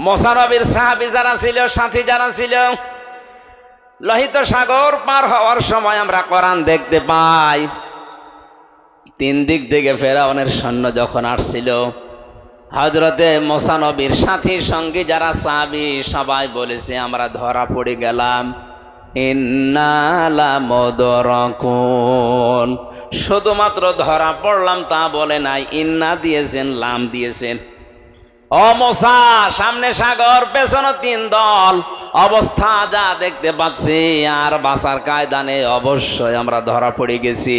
মুসা নবীর সাহাবী যারা ছিল, সাথী যারা ছিল, লোহিত সাগর পার হওয়ার সময় আমরা কোরআন দেখতে পাই, তিন দিক থেকে ফেরাউনের সৈন্য যখন আসছিল, হযরতে মুসা নবীর সাথী সঙ্গী যারা সাহাবী সবাই বলেছে আমরা ধরা পড়ে গেলাম, ইন্না লামুদরাকুন। শুধুমাত্র ধরা পড়লাম তা বলে নাই, ইন্না দিয়েছেন, লাম দিয়েছেন। ও মুসা, সামনে সাগর, পেছনে তিন দল, অবস্থা যা দেখতে পাচ্ছি আর বাঁচার কায়দা নেই, অবশ্যই আমরা ধরা পড়ে গেছি।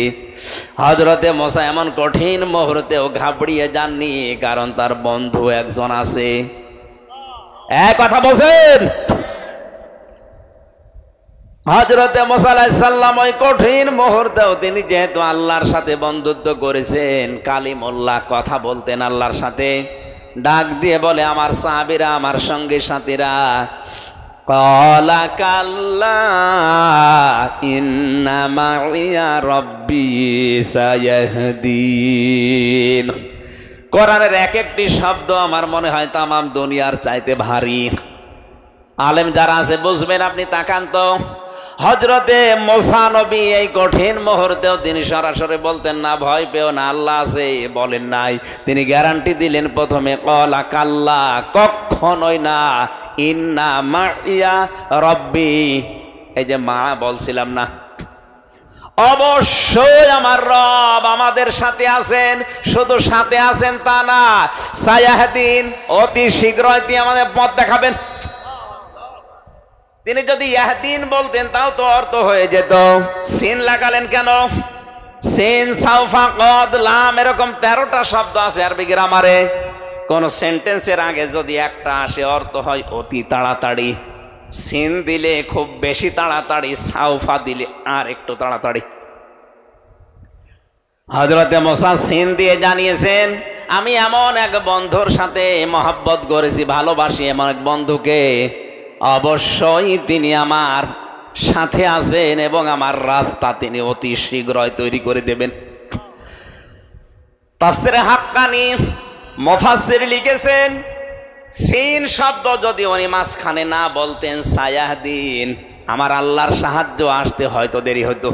হযরতে মুসা এমন কঠিন মুহূর্তেও ঘাবড়িয়ে যাননি, কারণ তার বন্ধু একজন আছে। এক কথা বলছেন, হযরতে মুসা আলাইহিস সালাম ওই কঠিন মুহূর্তেও তিনি যেহেতু আল্লাহর সাথে বন্ধুত্ব করেছেন, কালিমুল্লাহ, কথা বলতেন আল্লাহর সাথে, ডাক দিয়ে বলে আমার সাহাবীরা, আমার সঙ্গী সাথীরা, ক্বালা কাল্লা ইন্না মাইয়া রাব্বি সায়াহদিন। কোরআনের এক একটি শব্দ আমার মনে হয় তামাম দুনিয়ার চাইতে ভারী। আলেম যারা আছে বুঝবেন, আপনি তাকান তো। হযরতে মুসা নবী এই কঠিন মুহূর্তেও তিনি সরাসরি বলতেন না ভয় পেও না, আল্লাহ আছে, বলেন নাই। তিনি গ্যারান্টি দিলেন প্রথমে, ক্বালা কাল্লা, কখনোই না, ইন্না মাইয়া রাব্বি, এই যে মা বলছিলাম না, অবশ্যই আমার রব আমাদের সাথে আছেন। শুধু সাথে আছেন তা না, সায়াহদিন, অতি শীঘ্রই তিনি আমাদের পথ দেখাবেন। তিনি যদি ইয়াহদিন বলতেন তাও তো অর্থ হয়ে যেত, সিন লাগালেন কেন? সিন, সাউফা, কদ, লাম, এরকম 13টা শব্দ আছে আরবি গ্রামারে। কোন সেন্টেন্সের আগে যদি একটা আসে অর্থ হয় অতি তাড়াতাড়ি। সিন দিলে খুব বেশি তাড়াতাড়ি, সাউফা দিলে আর একটু তাড়াতাড়ি। হযরতে মুসা সিন দিয়ে জানিয়েছেন, আমি এমন এক বন্ধুর সাথে মহব্বত করেছি, ভালোবাসি এমন এক বন্ধুকে, অবশ্যই তিনি আমার সাথে আছেন এবং আমার রাস্তা তিনি অতি শীঘ্রই তৈরি করে দেবেন। তাফসিরে হাক্কানি মুফাসসির লিখেছেন, সিন শব্দ যদি উনি মাঝখানে না বলতেন সায়াহদিন, আমার আল্লাহর সাহায্য আসতে হয়তো দেরি হতো।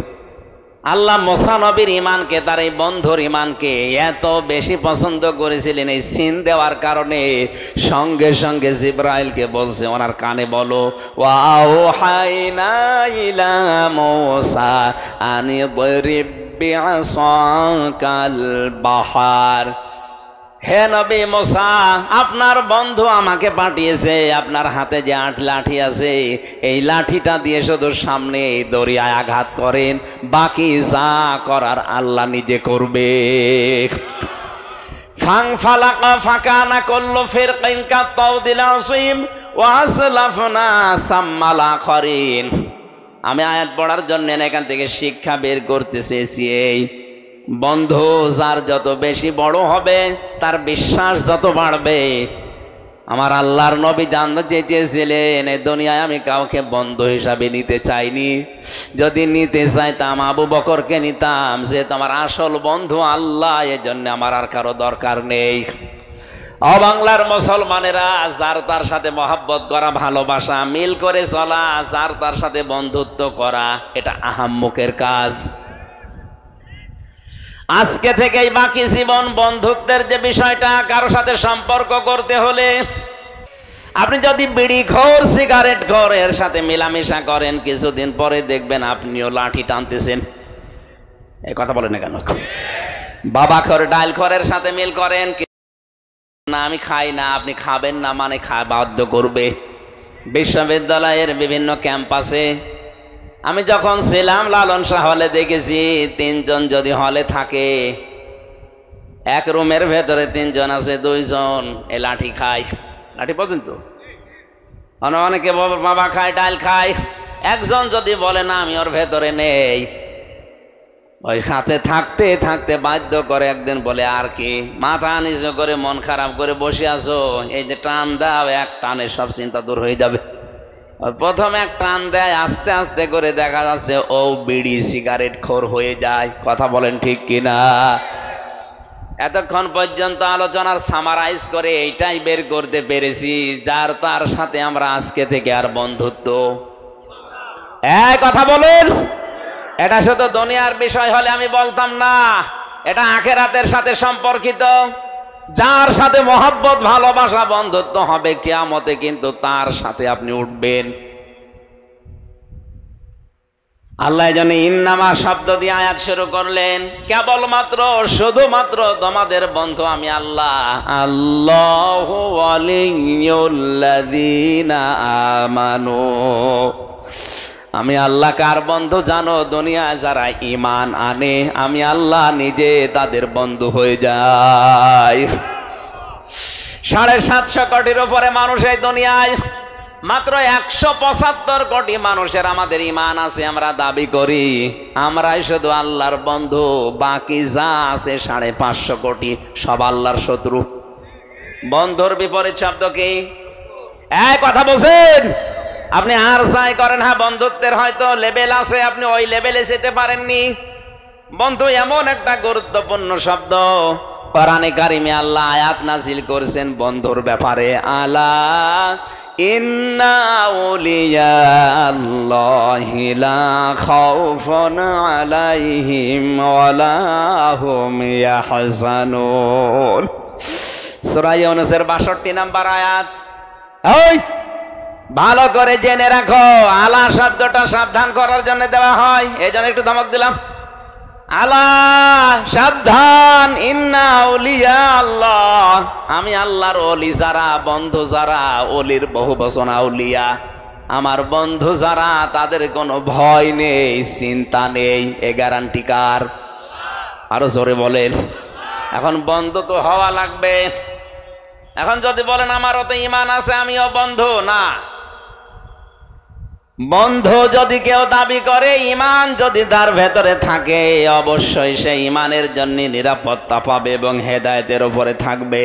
আল্লাহ মুসা নবীর ইমানকে, তার এই বন্ধুর ইমানকে এত বেশি পছন্দ করেছিলেন, এই সিন দেওয়ার কারণে সঙ্গে সঙ্গে জিবরাইলকে বলছে ওনার কানে, বলো ওয়াওহাইনা ইলা মুসা আনি দরিব বিআসাকাল বাহার। হে নবী মুসা, আপনার বন্ধু আমাকে পাঠিয়েছে, আপনার হাতে যে 8 লাঠি আছে, এই লাঠিটা দিয়ে শুধু সামনে এই দরিয়ায় আঘাত করেন, বাকি যা করার আল্লাহ নিজে করবে। ফাংফালাকা ফাকানা কুল্লু ফিরকিন কাত্তাউদিল আসিম ওয়া আসলাফনা সাম্মাল আখরিন। আমি আয়াত পড়ার জন্য এখান থেকে শিক্ষা বের করতে চেয়েছি, এই বন্ধু যার যত বেশি বড় হবে তার বিশ্বাস যত বাড়বে। আমার আল্লাহর নবী জানতে চেয়েছিলেন, এই দুনিয়ায় আমি কাউকে বন্ধু হিসাবে নিতে চাইনি, যদি নিতে চাইতাম আবু বকরকে নিতাম, যেহেতু আমার আসল বন্ধু আল্লাহ, এজন্য আমার আর কারো দরকার নেই। বাংলার মুসলমানেরা, যার তার সাথে মহব্বত করা, ভালোবাসা, মিল করে চলা, যার তার সাথে বন্ধুত্ব করা, এটা আহাম্মকের কাজ। আজকে থেকেই বাকি জীবন বন্ধুত্বের যে বিষয়টা, কারোর সাথে সম্পর্ক করতে হলে আপনি যদি বিড়ি খোর, সিগারেট খোর এর সাথে মেলামেশা করেন, কিছুদিন পরে দেখবেন আপনিও লাঠি টানতেছেন। এই কথা বলেন না কেন? বাবা খোর, ডাল খোরের সাথে মিল করেন, না আমি খাই না, আপনি খাবেন না মানে বাধ্য করবে। বিশ্ববিদ্যালয়ের বিভিন্ন ক্যাম্পাসে আমি যখন ছিলাম লালন শাহ হলে দেখেছি, 3 জন যদি হলে থাকে, এক রুমের ভেতরে 3 জন আছে, 2 জন এ লাঠি খায়। লাঠি পর্যন্ত অনেকে বাবা খায়, ডাল খায়, একজন যদি বলে না আমি ওর ভেতরে নেই, ওই সাথে থাকতে থাকতে বাধ্য করে একদিন বলে আর কি, মাথা নিচু করে মন খারাপ করে বসে আছো, এই যে টান দাও, এক টানে সব চিন্তা দূর হয়ে যাবে। প্রথম এক টান দেয়, আস্তে আস্তে করে দেখা যাচ্ছে ও বিড়ি সিগারেট খোর হয়ে যায়। কথা বলেন ঠিক কিনা? এতক্ষণ পর্যন্ত আলোচনার সামারাইজ করে এইটাই বের করতে পেরেছি, যার তার সাথে আমরা আজকে থেকে আর বন্ধুত্ব। এই কথা বলুন, এটা শুধু দুনিয়ার বিষয় হলে আমি বলতাম না, এটা আখিরাতের সাথে সম্পর্কিত। যার সাথে মহব্বত, ভালোবাসা, বন্ধুত্ব হবে কিয়ামতে, কিন্তু তার সাথে আপনি উঠবেন। আল্লাহ যেন ইন্নামা শব্দ দিয়ে আয়াত শুরু করলেন, কেবলমাত্র শুধুমাত্র তোমাদের বন্ধু আমি আল্লাহ। আল্লাহু ওয়ালিয়ুল্লাযীনা আমানু, আমি আল্লাহ কার বন্ধু জানো? দুনিয়ায় যারা ঈমান আনে আমি আল্লাহ নিজে তাদের বন্ধু হয়ে যাই। 750 কোটির উপরে মানুষ এই দুনিয়ায়, মাত্র 175 কোটি মানুষের আমাদের ঈমান আছে, আমরা দাবি করি আমরাই শুধু আল্লাহর বন্ধু। বাকি যা আছে 550 কোটি সব আল্লাহর শত্রু। বন্ধুর বিপরীত শব্দ কি? এক কথা বলছেন আপনি আর যাই করেন, হ্যাঁ বন্ধুত্বের হয়তো লেভেল আছে, আপনি ওই লেভেলে যেতে পারেননি। বন্ধু এমন একটা গুরুত্বপূর্ণ শব্দ, কোরআনে কারিমে আল্লাহ আয়াত নাযিল করেছেন বন্ধুর ব্যাপারে। আলা ইন্না আউলিয়া আল্লাহি লা খাউফুন আলাইহিম ওয়ালা হুম ইয়াহজানুন। সূরা ইউনূসের 62 নম্বর আয়াত। ওই ভালো করে জেনে রাখো, আলা শব্দটা সাবধান করার জন্য দেওয়া হয়, এই জন্য একটু ধমক দিলাম। আলা সাবধান, ইন্না আউলিয়া আল্লাহ, আমি আল্লাহর ওলি যারা, বন্ধু যারা, ওলির বহু বচন আউলিয়া, আমার বন্ধু যারা, তাদের কোনো ভয় নেই, চিন্তা নেই। এ গ্যারান্টি কার? আরো জোরে বলেন। এখন বন্ধু তো হওয়া লাগবে। এখন যদি বলেন আমারও তো ঈমান আছে আমিও বন্ধু, না। বন্ধু যদি কেউ দাবি করে, ঈমান যদি তার ভেতরে থাকে, অবশ্যই সে ঈমানের জন্য নিরাপত্তা পাবে এবং হেদায়েতের উপরে থাকবে।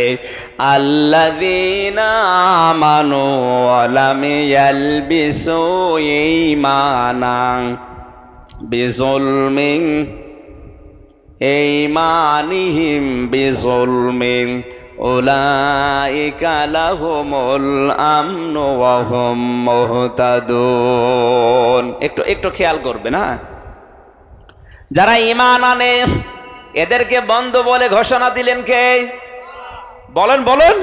আল্লাযীনা আমানু ওয়া লাম ইয়ালবিসু ঈমানান বিযুলমিন ঈমানিহিম বিযুলমিন উলাইকা লাহুমুল আমনু ওয়া হুম মুহতাদুন। একটু খেয়াল করবেন, হ্যাঁ। যারা ঈমান আনে এদেরকে বন্ধু বলে ঘোষণা দিলেন কে? বলেন।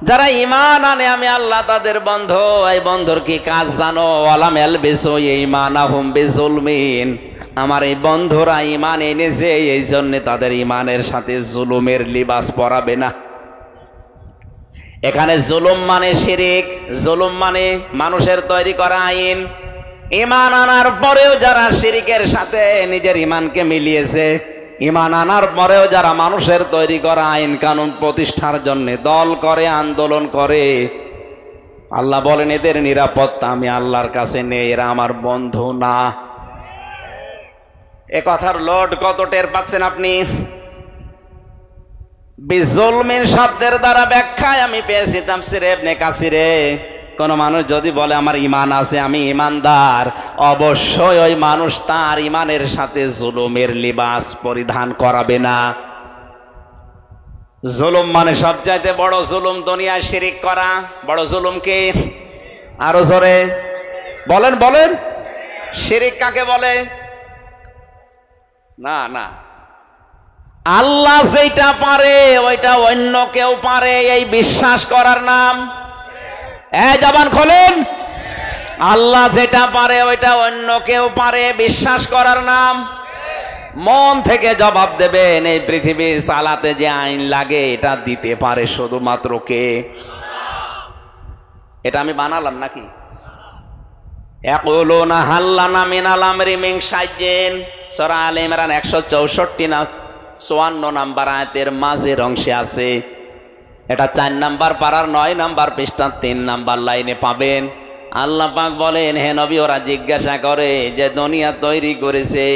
যারা ঈমান আনে আমি আল্লাহ তাদের বন্ধু। এই বন্ধুর কি কাজ জানো? ওয়ালাম ইয়ালবিসু ঈমানাহুম বিযুলমিন, আমার এই বন্ধুরা ঈমান এনেছে, এই জন্য তাদের ঈমানের সাথে জুলুমের লিবাস পরাবে না। এখানে জুলুম মানে শিরিক, জুলুম মানে মানুষের তৈরি করা আইন। ঈমান আনার পরেও যারা শিরিকের সাথে নিজের ঈমানকে মিলিয়েছে, ঈমান আনার পরেও যারা মানুষের তৈরি করা আইন কানুন প্রতিষ্ঠার জন্য দল করে, আন্দোলন করে, আল্লাহ বলেন এদের নিরাপত্তা আমি আল্লাহর কাছে নেই, এরা আমার বন্ধু না। এ কথার লোড কত টের পাচ্ছেন আপনি? বিজুলমিন শব্দের দ্বারা ব্যাখ্যায় আমি পেয়েছি তাফসীরে ইবনে কাসিরে, কোন মানুষ যদি বলে আমার ঈমান আছে, আমি ঈমানদার, অবশ্যই ওই মানুষ তার ঈমানের সাথে জুলুমের লিবাস পরিধান করাবে না। জুলুম মানে সবচাইতে বড় জুলুম দুনিয়ায় শিরিক করা। বড় জুলুম কি? আরো জোরে বলেন। শিরিক কাকে বলে? না, আল্লাহ যেটা পারে ওইটা অন্য কেউ পারে, এই বিশ্বাস করার নাম। জবান খোলেন। আল্লাহ যেটা পারে ওইটা অন্য কেউ পারে, বিশ্বাস করার নাম। মন থেকে জবাব দেবেন, এই পৃথিবী চালাতে যে আইন লাগে এটা দিতে পারে শুধুমাত্র কে? এটা আমি বানালাম নাকি? ইয়াকুলুনা হাল লানা মিনাল আমরি মিন শাইইন, সূরা আলে ইমরান 164 না 54 নাম্বার আয়াতের মাঝের অংশে আছে। এটা 4 নাম্বার পারার 9 নাম্বার পৃষ্ঠা 3 নাম্বার লাইনে পাবেন। আল্লাহ পাক বলেন, হে নবী, ওরা জিজ্ঞাসা করে যে দুনিয়া তৈরি করেছে,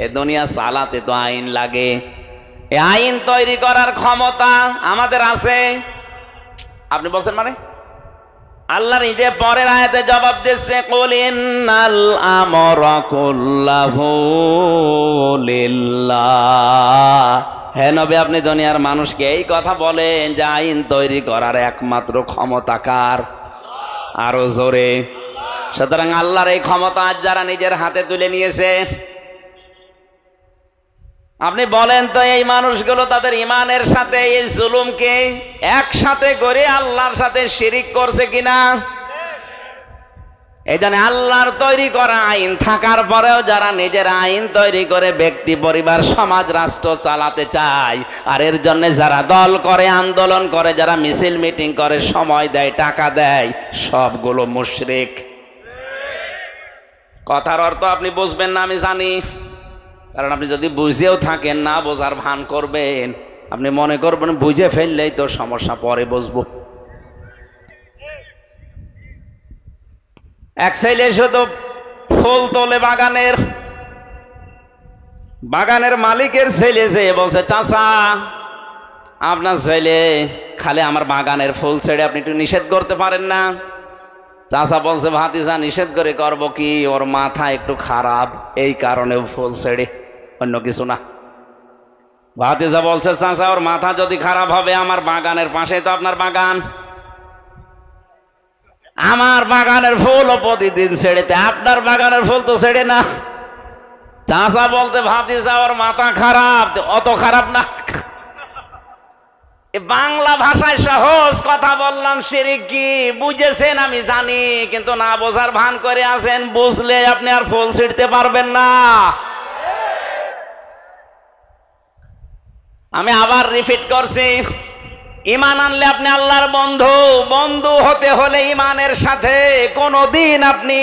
এ দুনিয়া চালাতে তো আইন লাগে, এই আইন তৈরি করার ক্ষমতা আমাদের আছে? আপনি বলছেন মানে? আল্লাহ নিজে পরের আয়াতে জবাব দিচ্ছে, কুল ইন্নাল আমরা কুল্লাহু লিল্লাহ, হে নবী, আপনি দুনিয়ার মানুষকে এই কথা বলেন যে আইন তৈরি করার একমাত্র ক্ষমতা কার? আরো জোরে। সুতরাং আল্লাহর এই ক্ষমতা আজ যারা নিজের হাতে তুলে নিয়েছে, আপনি বলেন তো এই মানুষগুলো তাদের ইমানের সাথে এই জুলুমকে একসাথে করে আল্লাহর সাথে শিরিক করছে কিনা? এই জন্য আল্লাহর তৈরি করা আইন থাকার পরেও যারা নিজের আইন তৈরি করে ব্যক্তি, পরিবার, সমাজ, রাষ্ট্র চালাতে চায়, আর এর জন্য যারা দল করে, আন্দোলন করে, যারা মিছিল মিটিং করে, সময় দেয়, টাকা দেয়, সবগুলো মুশরিক। কথার অর্থ আপনি বুঝবেন না আমি জানি, কারণ আপনি যদি বুঝেও থাকেন না বোঝার ভান করবেন, আপনি মনে করবেন বুঝে ফেললেই তো সমস্যা, পরে বুঝবো। এক ছেলে শুধু ফুল তোলে বাগানের মালিকের ছেলে যে বলছে, চাচা আপনার ছেলে খালি আমার বাগানের ফুল ছেড়ে আপনি একটু নিষেধ করতে পারেন না? চাচা বলছে, ভাতিজা নিষেধ করে করব কি, ওর মাথা একটু খারাপ, এই কারণে ফুল ছেড়ে, অন্য কিছু না। ভাতিজা বলছে, চাচা ওর মাথা যদি খারাপ হবে, আমার বাগানের পাশে তো আপনার বাগান, আমার বাগানের ফুলও প্রতিদিন ছেড়েতে, আপনার বাগানের ফুল তো ছেড়ে না। চাচা বলতে, ভাতিজা ওর মাথা খারাপ, অত খারাপ না। বাংলা ভাষায় সহজ কথা বললাম, শিরিক কি বুঝেছেন আমি জানি, কিন্তু না বোঝার ভান করে আছেন, বুঝলে আপনি আর ফুল ছিঁড়তে পারবেন না। আমি আবার রিপিট করছি, ঈমান আনলে আপনি আল্লাহর বন্ধু। বন্ধু হতে হলে ঈমানের সাথে কোনোদিন আপনি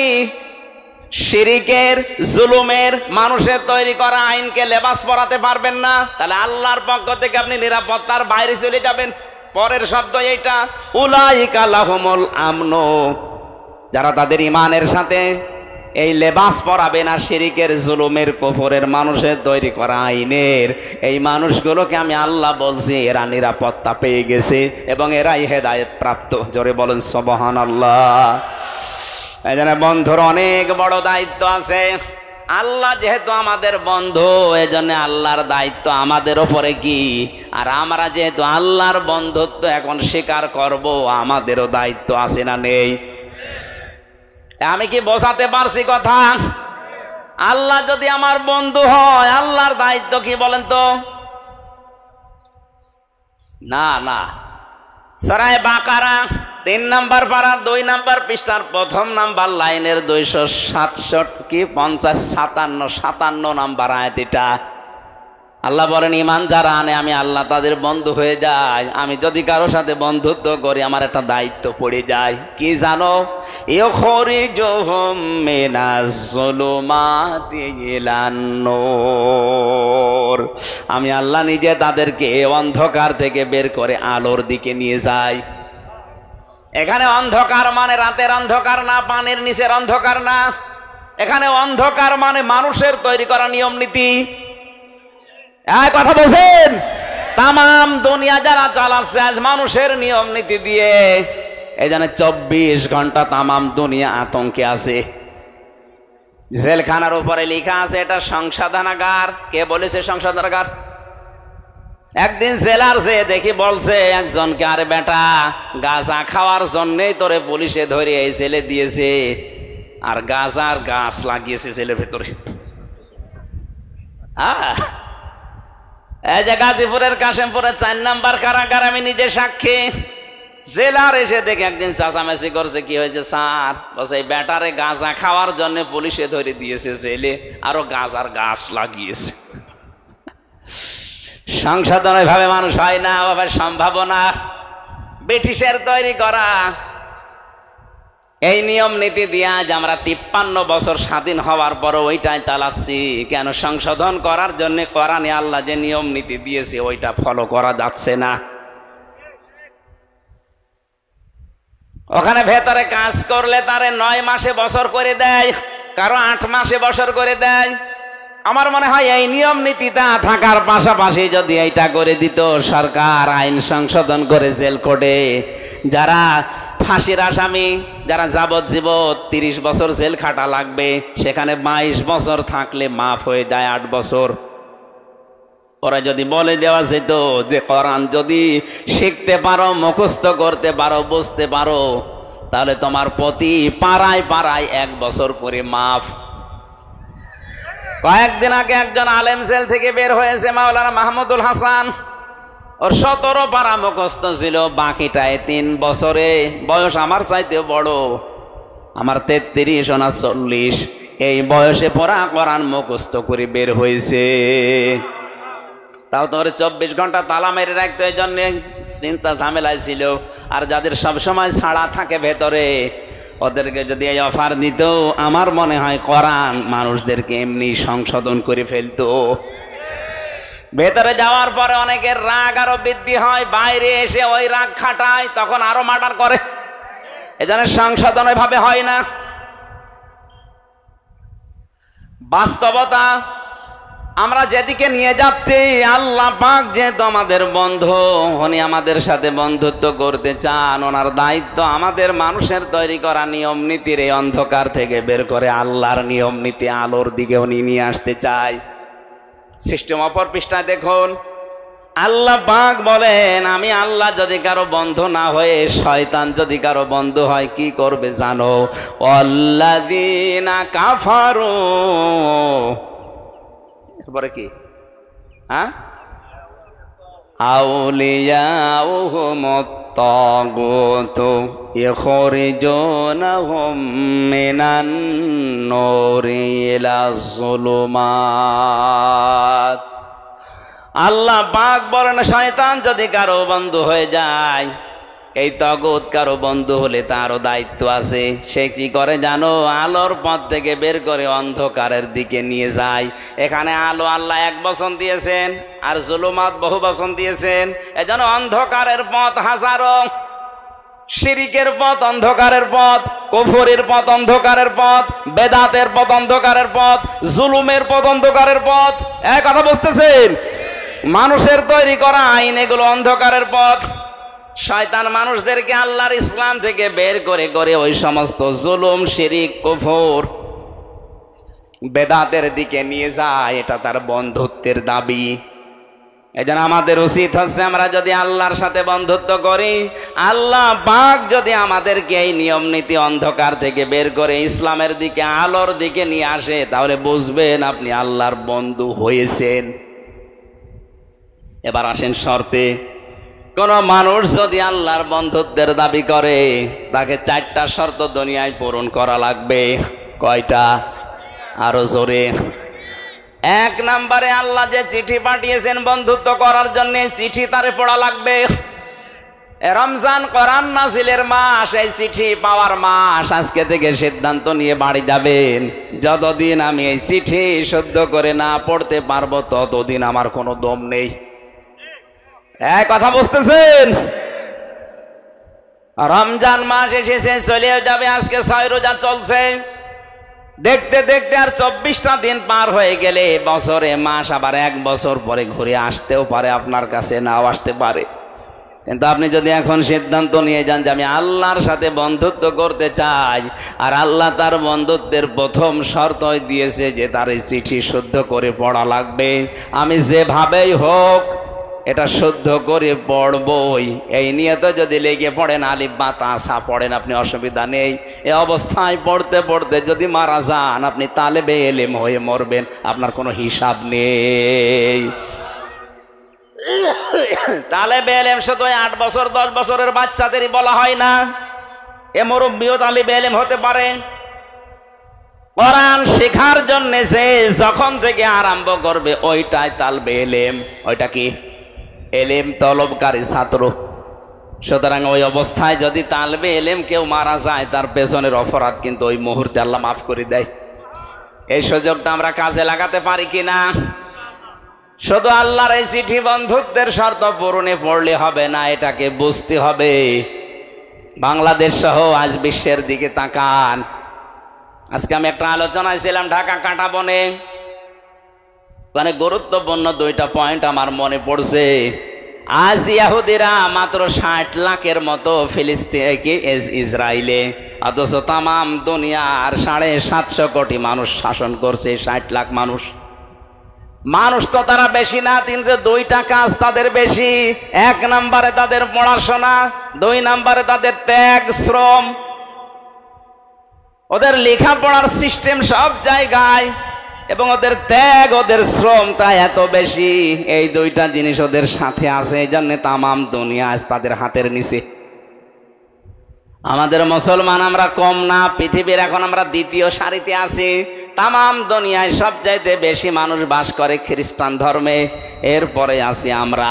শিরিকের, জুলুমের, মানুষের তৈরি করা আইনকে লেবাস পরাতে পারবেন না। তাহলে আল্লাহর পক্ষ থেকে আপনি নিরাপত্তার বাইরে চলে যাবেন। পরের শব্দ এইটা, উলাইকা লাহুমুল আমনু, যারা তাদের ঈমানের সাথে এই লেবাস পরাবে না শিরিকের, জুলুমের, কুফরের, মানুষের তৈরি করা আইনের, এই মানুষগুলোকে আমি আল্লাহ বলছি এরা নিরাপত্তা পেয়ে গেছে এবং এরাই হেদায়েত প্রাপ্ত। জোরে বলেন সুবহানাল্লাহ। এই জন্য বন্ধুর অনেক বড় দায়িত্ব আছে। আল্লাহ যেহেতু আমাদের বন্ধু, এই জন্য আল্লাহর দায়িত্ব আমাদের ওপরে কি, আর আমরা যেহেতু আল্লাহর বন্ধুত্ব এখন স্বীকার করব, আমাদেরও দায়িত্ব আছে না নেই? আমি কি বোঝাতে পারছি কথা? আল্লাহ যদি আমার বন্ধু হয়, আল্লাহর দায়িত্ব কি বলেন তো? না না, সূরা বাকারা 3 নম্বর পারা 2 নম্বর পৃষ্ঠার 1 নম্বর লাইনের 257 নম্বর আয়াত এটা। আল্লাহ বলেন, ঈমান যারা আনে আমি আল্লাহ তাদের বন্ধু হয়ে যাই। আমি যদি কারোর সাথে বন্ধুত্ব করি, আমার একটা দায়িত্ব পড়ে যায়, কি জানো? ইউখরিজুহুম মিনাজ যুলুমাতি ইলান নূর, আমি আল্লাহ নিজে তাদেরকে অন্ধকার থেকে বের করে আলোর দিকে নিয়ে যাই। এখানে অন্ধকার মানে রাতের অন্ধকার না, পানির নিচের অন্ধকার না। এখানে অন্ধকার মানে মানুষের তৈরি করা নিয়ম নীতি। কথা বলছেন? তামাম দুনিয়া যারা চালাচ্ছে আজ মানুষের নিয়ম নীতি দিয়ে, এই জন্য 24 ঘন্টা তামাম দুনিয়া আতঙ্কে আছে। জেলখানার উপরে লেখা আছে এটা সংশোধনাগার। কে বলেছে সংশোধনাগার? একদিন জেলার যে দেখি বলছে একজনকে, আরে বেটা গাঁজা খাওয়ার জন্যই তোরে পুলিশে ধরে এই জেলে দিয়েছে, আর গাঁজার গাছ লাগিয়েছে জেলের ভেতরে। এই যে গাজীপুরের কাশেমপুরের 4 নম্বর কারাগার, আমি নিজে সাক্ষী। জেলার এসে দেখে একদিন চাচামেচি করছে, কি হয়েছে স্যার? বলছে এই ব্যাটারে গাঁজা খাওয়ার জন্য পুলিশে ধরে দিয়েছে জেলে, আরো গাঁজার গাছ লাগিয়েছে। সংশোধন ভাবে মানুষ হয় না, ওভাবে সম্ভাবনা ব্রিটিশের তৈরি করা এই নিয়ম নীতি দিয়ে আজ আমরা 53 বছর স্বাধীন হওয়ার পরও ওইটাই চালাচ্ছি। কেন? সংশোধন করার জন্য কোরআনে আল্লাহ যে নিয়ম নীতি দিয়েছে ওইটা ফলো করা যাচ্ছে না। ওখানে ভেতরে কাজ করলে তারে 9 মাসে বছর করে দেয়, কারো 8 মাসে বছর করে দেয়। আমার মনে হয় এই নিয়ম নীতিটা থাকার পাশাপাশি যদি এইটা করে দিত সরকার, আইন সংশোধন করে জেল কোর্টে যারা ফাঁসির আসামি, যারা যাবজ্জীবন 30 বছর জেল খাটা লাগবে, সেখানে 22 বছর থাকলে মাফ হয়ে যায় 8 বছর। ওরা যদি বলে দেওয়া যেত যে কোরআন যদি শিখতে পারো, মুখস্থ করতে পারো, বুঝতে পারো, তাহলে তোমার প্রতি পাড়ায় পাড়ায় 1 বছর করে মাফ। কয়েকদিন আগে একজন আলেম জেল থেকে বের হয়েছে, মাওলানা মাহমুদুল হাসান। ওর 17 পারা মুখস্থ ছিল, বাকিটায় 3 বছরে। বয়স আমার চাইতেও বড়, আমার 33 না 40। এই বয়সে পড়া কোরআন মুখস্থ করে বের হয়েছে। তাও তো 24 ঘন্টা তালা মেরে রাখতো, এই জন্য চিন্তা ঝামেলায় ছিল। আর যাদের সবসময় ছাড়া থাকে ভেতরে, ওদেরকে যদি এই অফার দিত, আমার মনে হয় কোরআন মানুষদেরকে এমনি সংশোধন করে ফেলতো। ভেতরে যাওয়ার পরে অনেকের রাগ আরো বৃদ্ধি হয়, বাইরে এসে ওই রাগ খাটায়, তখন আরো মার্ডার করে। এজন্য সংশোধন ওইভাবে হয় না। বাস্তবতা আমরা যেদিকে নিয়ে যাচ্ছি, আল্লাহ পাক যেহেতু আমাদের বন্ধু, উনি আমাদের সাথে বন্ধুত্ব করতে চান। ওনার দায়িত্ব আমাদের মানুষের তৈরি করা নিয়ম নীতির এই অন্ধকার থেকে বের করে আল্লাহর নিয়ম নীতি আলোর দিকে উনি নিয়ে আসতে চায়। সিস্টেম অপর পৃষ্ঠায় দেখুন, আল্লাহ পাক বলেন, আমি আল্লাহ যদি কারো বন্ধু না হয়ে শয়তান যদি কারো বন্ধু হয়, কি করবে জানো? আল্লাযীনা কাফারু, এরপরে কি? হ্যাঁ, আউলিয়াউহুমুত তাগুতু ইখরিজুনাহুম মিনান নূরি ইলাজ যুলুমাত। আল্লাহ পাক বলেন, শয়তান যদি কারো বন্ধু হয়ে যায়, এই তাগুত কারো বন্ধু হলে তারও দায়িত্ব আছে। সে কি করে জানো? আলোর পথ থেকে বের করে অন্ধকারের দিকে নিয়ে যায়। এখানে আলো আল্লাহ 1 বচন দিয়েছেন, আর জুলুমাত বহু বচন দিয়েছেন। এজন্য অন্ধকারের পথ হাজারো। শিরিকের পথ অন্ধকারের পথ, কুফরের পথ অন্ধকারের পথ, বেদাতের পথ অন্ধকারের পথ, জুলুমের পথ অন্ধকারের পথ। এক কথা বুঝতেছেন? মানুষের তৈরি করা আইন, এগুলো অন্ধকারের পথ। শয়তান মানুষদেরকে আল্লাহর ইসলাম থেকে বের করে করে ওই সমস্ত জুলুম, শিরিক, কুফর, বেদাতের দিকে নিয়ে যায়। এটা তার বন্ধুত্বের দাবি। এজন্য আমাদের উচিত হচ্ছে, আমরা যদি আল্লাহর সাথে বন্ধুত্ব করি, আল্লাহ পাক যদি আমাদেরকে এই নিয়ম নীতি অন্ধকার থেকে বের করে ইসলামের দিকে, আলোর দিকে নিয়ে আসে, তাহলে বুঝবেন আপনি আল্লাহর বন্ধু হয়েছেন। এবার আসেন শর্তে। কোন মানুষ যদি আল্লাহর বন্ধুত্বের দাবি করে, তাকে 4টা শর্ত দুনিয়ায় পূরণ করা লাগবে। কয়টা? আরো জোরে। 1 নম্বরে, আল্লাহ যে চিঠি পাঠিয়েছেন বন্ধুত্ব করার জন্য, চিঠি তারে পড়া লাগবে। রমজান কোরআন নাজিলের মাস, এই চিঠি পাওয়ার মাস। আজকে থেকে সিদ্ধান্ত নিয়ে বাড়ি যাবেন, যতদিন আমি এই চিঠি শুদ্ধ করে না পড়তে পারবো, ততদিন আমার কোনো দম নেই। এক কথা বুঝতেছেন? রমজান মাস এসেছে, চলে যাবে। আজকে 6 রোজা চলছে। দেখতে দেখতে আর 24টা দিন পার হয়ে গেলে বছরে মাস আবার 1 বছর পরে ঘুরে আসতেও পারে, আপনার কাছে নাও আসতে পারে। কিন্তু আপনি যদি এখন সিদ্ধান্ত নিয়ে যান যে আমি আল্লাহর সাথে বন্ধুত্ব করতে চাই, আর আল্লাহ তার বন্ধুত্বের প্রথম শর্তই দিয়েছে যে তার এই চিঠি শুদ্ধ করে পড়া লাগবে, আমি যেভাবেই হোক এটা শুদ্ধ করে পড়বই, এই নিয়ে তো যদি লেগে পড়েন, আলিফ বা তাসা পড়েন, আপনি অসুবিধা নেই। এই অবস্থায় পড়তে পড়তে যদি মারা যান, আপনি তালেবে এলেম হয়ে মরবেন, আপনার কোনো হিসাব নেই। তালেবে এলেম শুধু 8 বছর 10 বছরের বাচ্চাদেরই বলা হয় না, এ মুরব্বিও তালেবে এলেম হতে পারে। কোরআন শেখার জন্য সে যখন থেকে আরম্ভ করবে, ওইটাই তালেবে এলেম। ওইটা কি? এলেম তলবকারী ছাত্র। সুতরাং ওই অবস্থায় যদি তালেবে এলেম কেউ মারা যায়, তার পেছনের অপরাধ কিন্তু ওই মুহূর্তে আল্লাহ মাফ করে দেয়। এই সুযোগটা আমরা কাজে লাগাতে পারি কিনা? শুধু আল্লাহর এই চিঠি বন্ধুত্বের শর্ত পূরণে পড়লে হবে না, এটাকে বুঝতে হবে। বাংলাদেশ সহ আজ বিশ্বের দিকে তাকান। আজকে আমি একটা আলোচনায় ছিলাম ঢাকা কাঁটাবনে, মানে গুরুত্বপূর্ণ 2টা পয়েন্ট আমার মনে পড়ছে। আজ ইহুদিরা মাত্র 60 লাখের মতো ফিলিস্তিনে, ইসরায়েলে, অথচ তামাম দুনিয়ার 750 কোটি মানুষ শাসন করছে। 60 লাখ মানুষ মানুষ তো তারা বেশি না, কিন্তু দুইটা কাজ তাদের বেশি। এক নম্বরে তাদের পড়াশোনা, দুই নম্বরে তাদের ত্যাগ শ্রম। ওদের লেখাপড়ার সিস্টেম সব জায়গায়, এবং ওদের ত্যাগ ওদের শ্রম তা এত বেশি। এই দুইটা জিনিস ওদের সাথে আছে, এই জন্য তামাম দুনিয়া আজ তাদের হাতের নিচে। আমাদের মুসলমান আমরা কম না, পৃথিবীর এখন আমরা দ্বিতীয় সারিতে আছি। তামাম দুনিয়ায় সবচাইতে বেশি মানুষ বাস করে খ্রিস্টান ধর্মে, এরপরে আছি আমরা।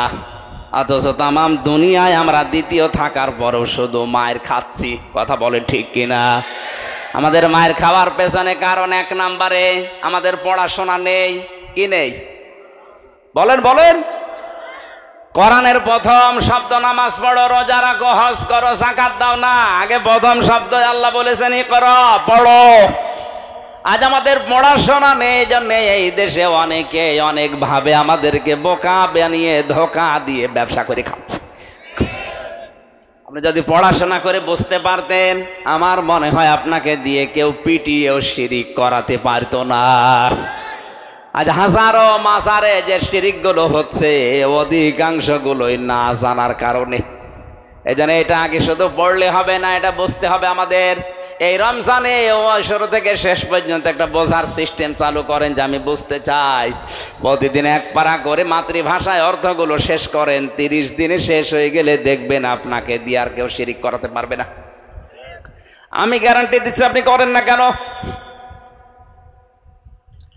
অথচ তামাম দুনিয়ায় আমরা দ্বিতীয় থাকার পরেও শুধু মায়ের খাচ্ছি। কথা বলে ঠিক কিনা? আমাদের মায়ের খাওয়ার পেছনে কারণ এক নম্বরে আমাদের পড়াশোনা নেই। কি নেই বলেন বলেন? কোরআনের প্রথম শব্দ নামাজ পড়ো, রোজা রাখো, হজ করো, যাকাত দাও না। আগে প্রথম শব্দ আল্লাহ বলেছেন ইকরা, পড়ো। আজ আমাদের পড়াশোনা নেই, জন্য এই দেশে অনেকে অনেক ভাবে আমাদেরকে বোকা বানিয়ে ধোকা দিয়ে ব্যবসা করে খাচ্ছে। আপনি যদি পড়াশোনা করে বুঝতে পারতেন, আমার মনে হয় আপনাকে দিয়ে কেউ পিটিয়েও শিরিক করাতে পারতো না। আজ হাজারো মাজারে যে শিরিক গুলো হচ্ছে, অধিকাংশ গুলোই না জানার কারণে। এই জন্য এটা আগে শুধু পড়লে হবে না, এটা বুঝতে হবে আমাদের। এই রমজানে শুরু থেকে শেষ পর্যন্ত একটা বোঝার সিস্টেম চালু করেন, যে আমি বুঝতে চাই। প্রতিদিন এক পারা করে মাতৃভাষায় অর্থগুলো শেষ করেন। 30 দিনে শেষ হয়ে গেলে দেখবেন আপনাকে দিয়ে আর কেউ শিরিক করাতে পারবে না। আমি গ্যারান্টি দিচ্ছি। আপনি করেন না কেন?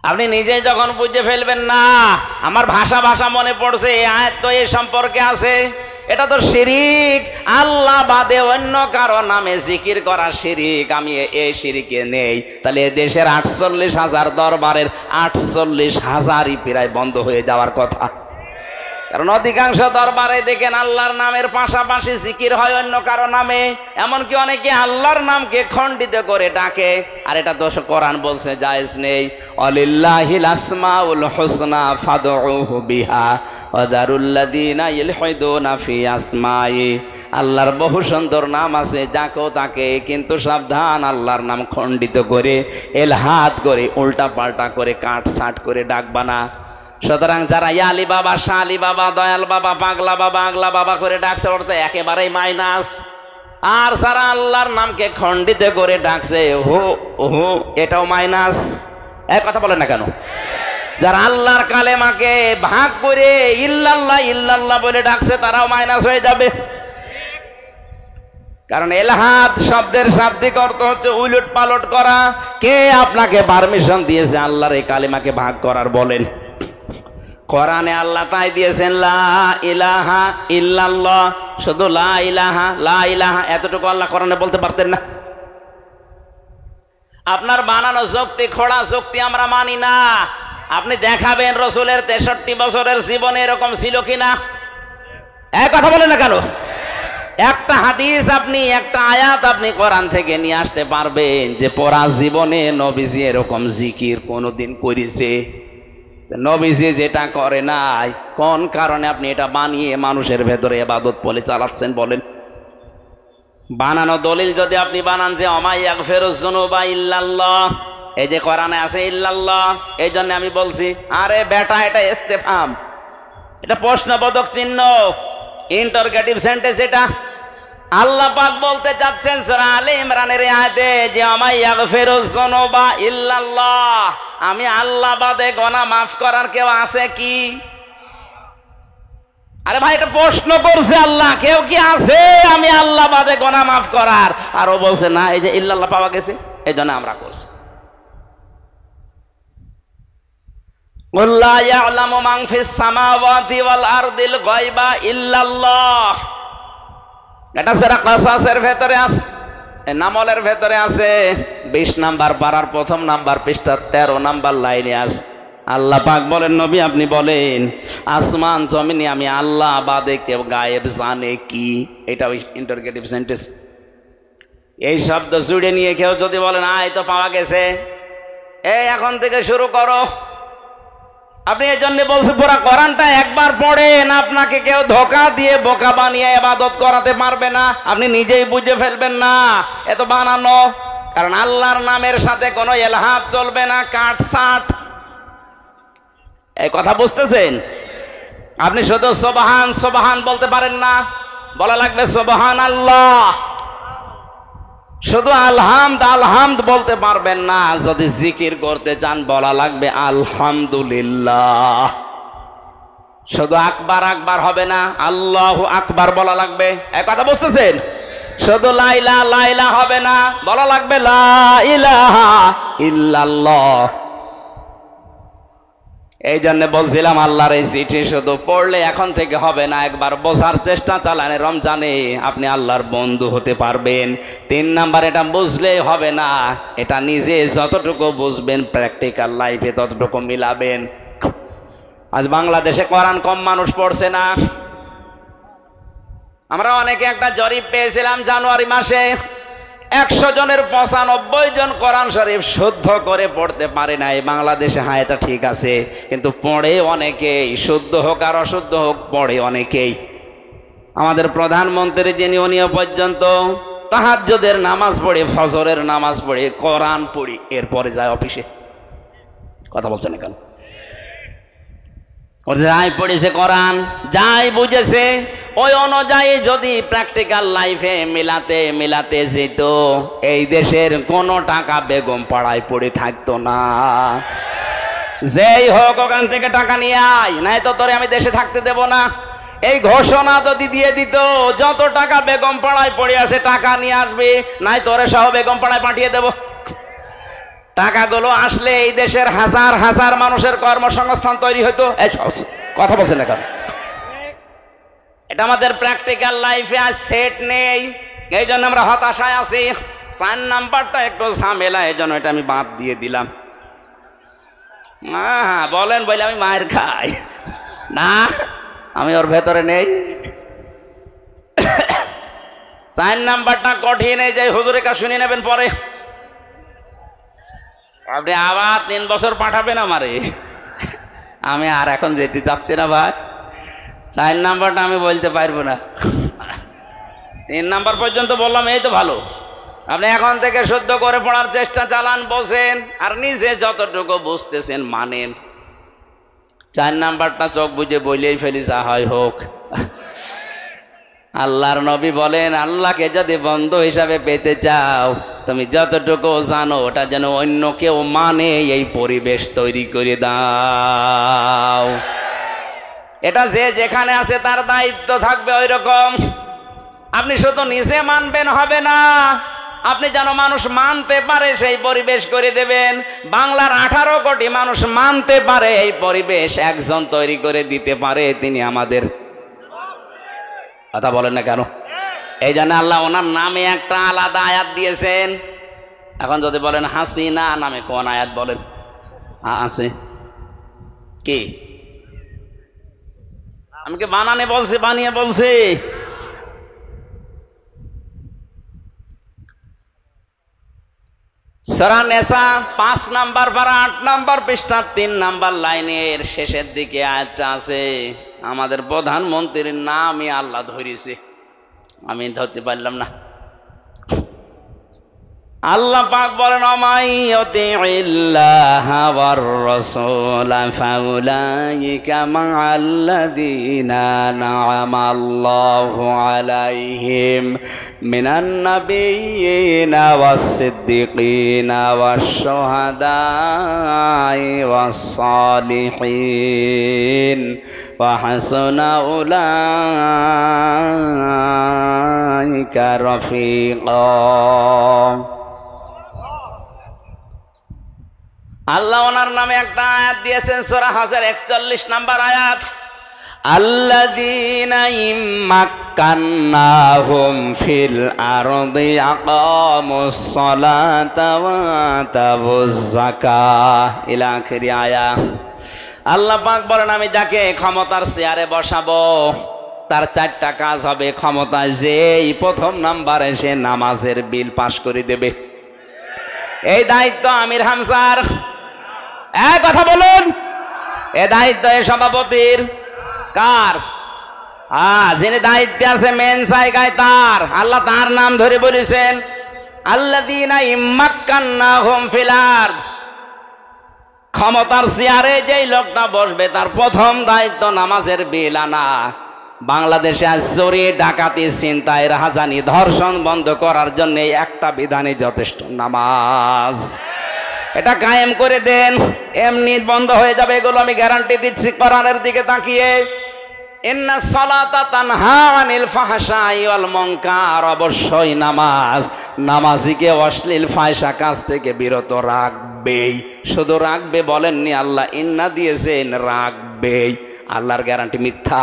আপনি নিজেই যখন বুঝে ফেলবেন না আমার ভাষা ভাষা মনে পড়ছে, এই আয়াত তো এই সম্পর্কে আছে, এটা তো শিরিক, আল্লাহ বাদে অন্য কারো নামে জিকির করা শিরিক, আমি এই শিরিকে নেই, তাহলে দেশের 48,000 দরবারের 48,000ই প্রায় বন্ধ হয়ে যাওয়ার কথা। কারণ অধিকাংশ দরবারে দেখেন আল্লাহর নামের পাশাপাশি জিকির হয় অন্য কারো নামে। এমনকি অনেকে আল্লাহর নামকে খণ্ডিত করে ডাকে, আর এটা তো কোরআন বলছে জায়েজ নেই। আলিল্লাহিল আসমাউল হুসনা ফাদউহু বিহা ওয়া যারুল্লাযিনা ইলহিদুনা ফি আসমাই। আল্লাহর বহু সুন্দর নাম আছে, যাকো তাকে, কিন্তু সাবধান আল্লাহর নাম খণ্ডিত করে, এলহাদ করে, উল্টা পাল্টা করে, কাটছাট করে ডাকবা না। সুতরাং যারা ইয়ালি বাবা, শালি বাবা, দয়াল বাবা, পাগলা বাবা, আগলা বাবা করে ডাকছে, ওর তো একেবারেই মাইনাস। আর যারা আল্লাহর নামকে খণ্ডিত করে ডাকছে হো হো, এটাও মাইনাস। এক কথা বলেন না কেন? যারা আল্লাহর কালেমাকে ভাগ করে ইল্লাল্লাহ ইল্লাল্লাহ বলে ডাকছে, তারাও মাইনাস হয়ে যাবে। কারণ এলহাদ শব্দের শাব্দিক অর্থ হচ্ছে উলট পালট করা। কে আপনাকে পারমিশন দিয়েছে আল্লাহর এই কালেমাকে ভাগ করার? বলেন। কোরআনে আল্লাহ তাই দিয়েছেন লা ইলাহা ইল্লাল্লাহ, শুধু লা ইলাহা লা ইলাহা, এতটুকু আল্লাহ কোরআনে বলতে পারতেন না? আপনার বানানো যুক্তি, খোড়া যুক্তি আমরা মানি না। আপনি দেখাবেন রসুলের 63 বছরের জীবনে এরকম ছিল কিনা? এক কথা বলেন না কেন? একটা হাদিস আপনি, একটা আয়াত আপনি কোরআন থেকে নিয়ে আসতে পারবেন যে পরা জীবনে নবীজি এরকম জিকির কোনোদিন করেছে? নবীজি যেটা করে নাই, কোন কারণে আপনি এটা বানিয়ে মানুষের ভেতরে ইবাদত বলে চালাচ্ছেন? বলেন। বানানো দলিল যদি আপনি বানান যে অমাই ইয়াগফিরুয যুনুবা ইল্লাল্লাহ, এই যে কোরআনে আছে ইল্লাল্লাহ, এই জন্য আমি বলছি। আরে বেটা, এটা ইস্তেফহাম, এটা প্রশ্নবোধক চিহ্ন, ইন্টারগেটিভ সেন্টেন্স। এটা আল্লাহ পাক বলতে চাচ্ছেন সূরা আলে ইমরানের আয়াতে যে অমাই ইয়াগফিরুয যুনুবা ইল্লাল্লাহ, আমি আল্লাহ বাদে গুনাহ মাফ করার কেউ আছে কি? আরে ভাই, এটা প্রশ্ন করছে আল্লাহ, কেউ কি আছে আমি আল্লাহ বাদে গুনাহ মাফ করার? আর ও বলছে না, এই যে ইল্লাল্লাহ পাওয়া গেছে, এই জন্য আমরা করছি। কুল লা ইয়ালামু মান ফিস সামাওয়াতি ওয়াল আরদিল গায়বা ইল্লাল্লাহ, এটা সূরা কাসাসের ভেতরে আছে, নামলের ভেতরে আছে, 20 নাম্বার পারার 1ম নাম্বার পৃষ্ঠা 13 নাম্বার লাইনে আছে। আল্লাহ পাক বলেন, নবী আপনি বলেন আসমান জমিনে আমি আল্লাহ বাদে কেউ গায়েব জানে কি? এটা ইন্টারগেটিভ সেন্টেন্স। এই শব্দ জুড়ে নিয়ে কেউ যদি বলেন আয় তো পাওয়া গেছে, এই এখন থেকে শুরু করো। আপনি এই জন্য বলছেন পুরা কোরআনটা একবার পড়েন, আপনাকে কেউ ধোকা দিয়ে বোকা বানিয়ে ইবাদত করাতে পারবে না। আপনি নিজেই বুঝে ফেলবেন না এত বানানো। কারণ আল্লাহর নামের সাথে কোনো এলহাদ চলবে না, কাটছাট। এই কথা বুঝতেছেন? আপনি শুধু সুবহান সুবহান বলতে পারেন না, বলা লাগবে সুবহান আল্লাহ। শুধু আলহামদ আলহামদ বলতে পারবেন না, যদি জিকির করতে চান বলা লাগবে আলহামদুলিল্লাহ। শুধু আকবার আকবার হবে না, আল্লাহু আকবার বলা লাগবে। এই কথা বুঝতেছেন? শুধু লা ইলাহা লাইলা হবে না, বলা লাগবে লা ইলাহা ইল্লাল্লাহ। এই জন্য বলছিলাম আল্লাহর এই চিঠি শুধু পড়লে এখন থেকে হবে না, একবার বোঝার চেষ্টা চালান। রমজানে আপনি আল্লাহর বন্ধু হতে পারবেন। 3 নাম্বার, এটা বুঝলেই হবে না, এটা নিজে যতটুকু বুঝবেন প্র্যাকটিক্যাল লাইফে ততটুকু মিলাবেন। আজ বাংলাদেশে কোরআন কম মানুষ পড়ছে না। আমরা অনেকে একটা জরিপ পেয়েছিলাম জানুয়ারি মাসে, 100 জনের 95 জন কোরআন শরীফ শুদ্ধ করে পড়তে পারে না। এই বাংলাদেশে হ্যাঁ এটা ঠিক আছে, কিন্তু পড়ে অনেকেই, শুদ্ধ হোক আর অশুদ্ধ হোক পড়ে অনেকেই। আমাদের প্রধানমন্ত্রী যিনি, উনিও পর্যন্ত তাহাজ্জুদের নামাজ পড়ে, ফজরের নামাজ পড়ে, কোরআন পড়ি, এরপরে যায় অফিসে। কথা বলছেন না কেন? যাই পড়েছে কোরআন, যাই বুঝেছে, ওই অনুযায়ী যদি প্র্যাকটিক্যাল লাইফে মিলাতে মিলাতে যেত, এই দেশের কোনো টাকা বেগম পাড়ায় পড়ে থাকতো না। যেই হোক ওখান থেকে টাকা নিয়ে আয়, নাই তো তোরে আমি দেশে থাকতে দেব না, এই ঘোষণা যদি দিয়ে দিত, যত টাকা বেগম পাড়ায় পড়ে আছে টাকা নিয়ে আসবে, নাই তোরে সহ বেগম পাড়ায় পাঠিয়ে দেব। টাকাগুলো আসলে এই দেশের হাজার হাজার মানুষের কর্মসংস্থান তৈরি হতো। কথা বলছেন এখন? এটা আমাদের প্র্যাকটিক্যাল লাইফে আজ সেট নেই, এই জন্য আমরা হতাশায় আছি। 4 নাম্বারটা একটু ঝামেলা, এই জন্য এটা আমি বাদ দিয়ে দিলাম। বলেন বলে আমি মায়ের খাই না, আমি ওর ভেতরে নেই। 4 নাম্বারটা কঠিন, এই যে হুজুরের কাছে শুনে নেবেন পরে। আপনি আবার 3 বছর পাঠাবেন আমারে, আমি আর এখন যেতে চাচ্ছি না ভাই। 4 নাম্বারটা আমি বলতে পারবো না, 3 নাম্বার পর্যন্ত বললাম, এই তো ভালো। আপনি এখন থেকে শুদ্ধ করে পড়ার চেষ্টা চালান, বসেন, আর নিজে যতটুকু বুঝতেছেন মানেন। 4 নাম্বারটা চোখ বুঝে বলেই ফেলি, যা হয় হোক। আল্লাহর নবী বলেন, আল্লাহকে যদি বন্ধু হিসাবে পেতে চাও, তুমি যতটুকু জানো ওটা যেন অন্য কেউ মানে, এই পরিবেশ তৈরি করে দাও। এটা যে যেখানে আছে তার দায়িত্ব থাকবে ওই রকম। আপনি শুধু নিজে মানবেন হবে না, আপনি যেন মানুষ মানতে পারে সেই পরিবেশ করে দেবেন। বাংলার 18 কোটি মানুষ মানতে পারে এই পরিবেশ একজন তৈরি করে দিতে পারে, তিনি আমাদের। কথা বলেন না কেন? এই জন্য আল্লাহ ওনার নামে একটা আলাদা আয়াত দিয়েছেন। এখন যদি বলেন হাসিনা নামে কোন আয়াত বলেন? আছে কি? আমি কি বানানে বলছি, বানিয়ে বলছি? সূরা নিসা 5 নাম্বার পারা 8 নাম্বার পৃষ্ঠা 3 নাম্বার লাইনের শেষের দিকে আয়াতটা আছে। আমাদের প্রধানমন্ত্রীর নামই আল্লাহ ধরেছে, আমি ধরতে পারলাম না। আল্লাহ পাক বলেন, অমাইয়ুতিল্লাহা ওয়ার রাসূল ফাউলাইকা মা'আল্লাযীনা আন'আমাল্লাহু আলাইহিম মিনান নাবিয়্যিনা ওয়াস-সিদ্দীকিনা ওয়াশ-শুহাদা'i ওয়াস-সালিহিন ওয়া হাসুনা উলাইকা রাফীকা। আল্লাহ ওনার নামে একটা আয়াত দিয়েছেন, সূরা হাজর 41 নাম্বার আয়াত। আল্লাযীনা ইম্মাক্কান্নাহুম ফিল আরদি আকামুস সালাতা ওয়া আতাবুজ যাকাহ ইলা আখিরি আয়াত। আল্লাহ পাক বলেন, আমি যাকে ক্ষমতার চেয়ারে বসাবো তার 4টা কাজ হবে। ক্ষমতায় যেই প্রথম নাম্বারে সে নামাজের বিল পাশ করে দেবে, এই দায়িত্ব আমির হামজার। এক কথা বলুন, এ দায়িত্ব এ সভাপতির। কার? যিনি দায়িত্বে আছে মেন জায়গায় তার। আল্লাহ তার নাম ধরে বলেছেন, আল্লাযীনা ইম্মাক্কান্নাহুম ফিল আরদ। ক্ষমতার চেয়ারে যেই লোকটা বসবে তার প্রথম দায়িত্ব নামাজের বিল আনা। বাংলাদেশে আজ চুরি, ডাকাতি, ছিনতাই, রাহাজানি, ধর্ষণ বন্ধ করার জন্য একটা বিধানই যথেষ্ট, নামাজ। এটা কায়েম করে দেন, এমনি বন্ধ হয়ে যাবে এগুলো, আমি গ্যারান্টি দিচ্ছি কোরআনের দিকে তাকিয়ে। ইন্না সালাতা তানহা আনিল ফাহশাই ওয়াল মুনকার, অবশ্যই নামাজ নামাজিকে অশ্লীল ফাহিশা কাজ থেকে বিরত রাখবেই। শুধু রাখবে বলেননি আল্লাহ, ইন্না দিয়েছেন রাখবেই। আল্লাহর গ্যারান্টি মিথ্যা?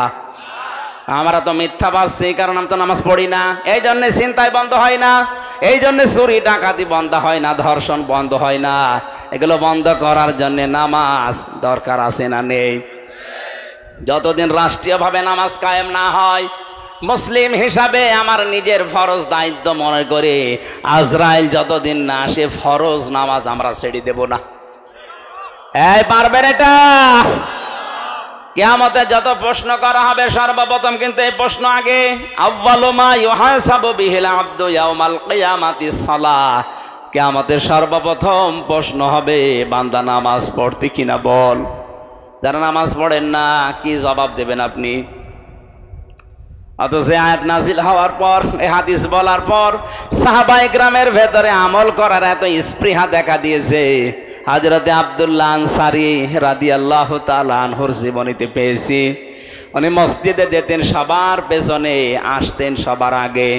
আমরা তো মিথ্যা পাচ্ছি, কারণ আমি তো নামাজ পড়ি না। এই জন্য চিন্তায় বন্ধ হয় না, এই জন্য চুরি ডাকাতি বন্ধ হয় না, ধর্ষণ বন্ধ হয় না। এগুলো বন্ধ করার জন্য নামাজ দরকার আছে না নেই? যতদিন রাষ্ট্রীয়ভাবে নামাজ কায়েম না হয়, মুসলিম হিসাবে আমার নিজের ফরজ দায়িত্ব মনে করে আজরাইল যতদিন না আসে ফরজ নামাজ আমরা ছেড়ে দেব না। এই পারবেন এটা? কিয়ামতে যত প্রশ্ন করা হবে সর্বপ্রথম কিন্তু এই প্রশ্ন আগে, আউয়ালু মা ইউহাসাবু বিহিল আবদু ইয়াউমাল কিয়ামাতিস সালাহ। কিয়ামতে সর্বপ্রথম প্রশ্ন হবে বান্দা নামাজ পড়তে কিনা বল। যারা নামাজ পড়েন না কি জবাব দেবেন আপনি? অথচ আয়াত নাজিল হওয়ার পর, এই হাদিস বলার পর সাহাবায়ে কেরামের ভেতরে আমল করার এত স্পৃহা দেখা দিয়েছে। হযরতে আব্দুল্লাহ আনসারী রাদিয়াল্লাহু তাআলা আনহুর জীবনীতে পেয়েছি, উনি মসজিদে যেতেন সবার পেছনে, আসতেন সবার আগে।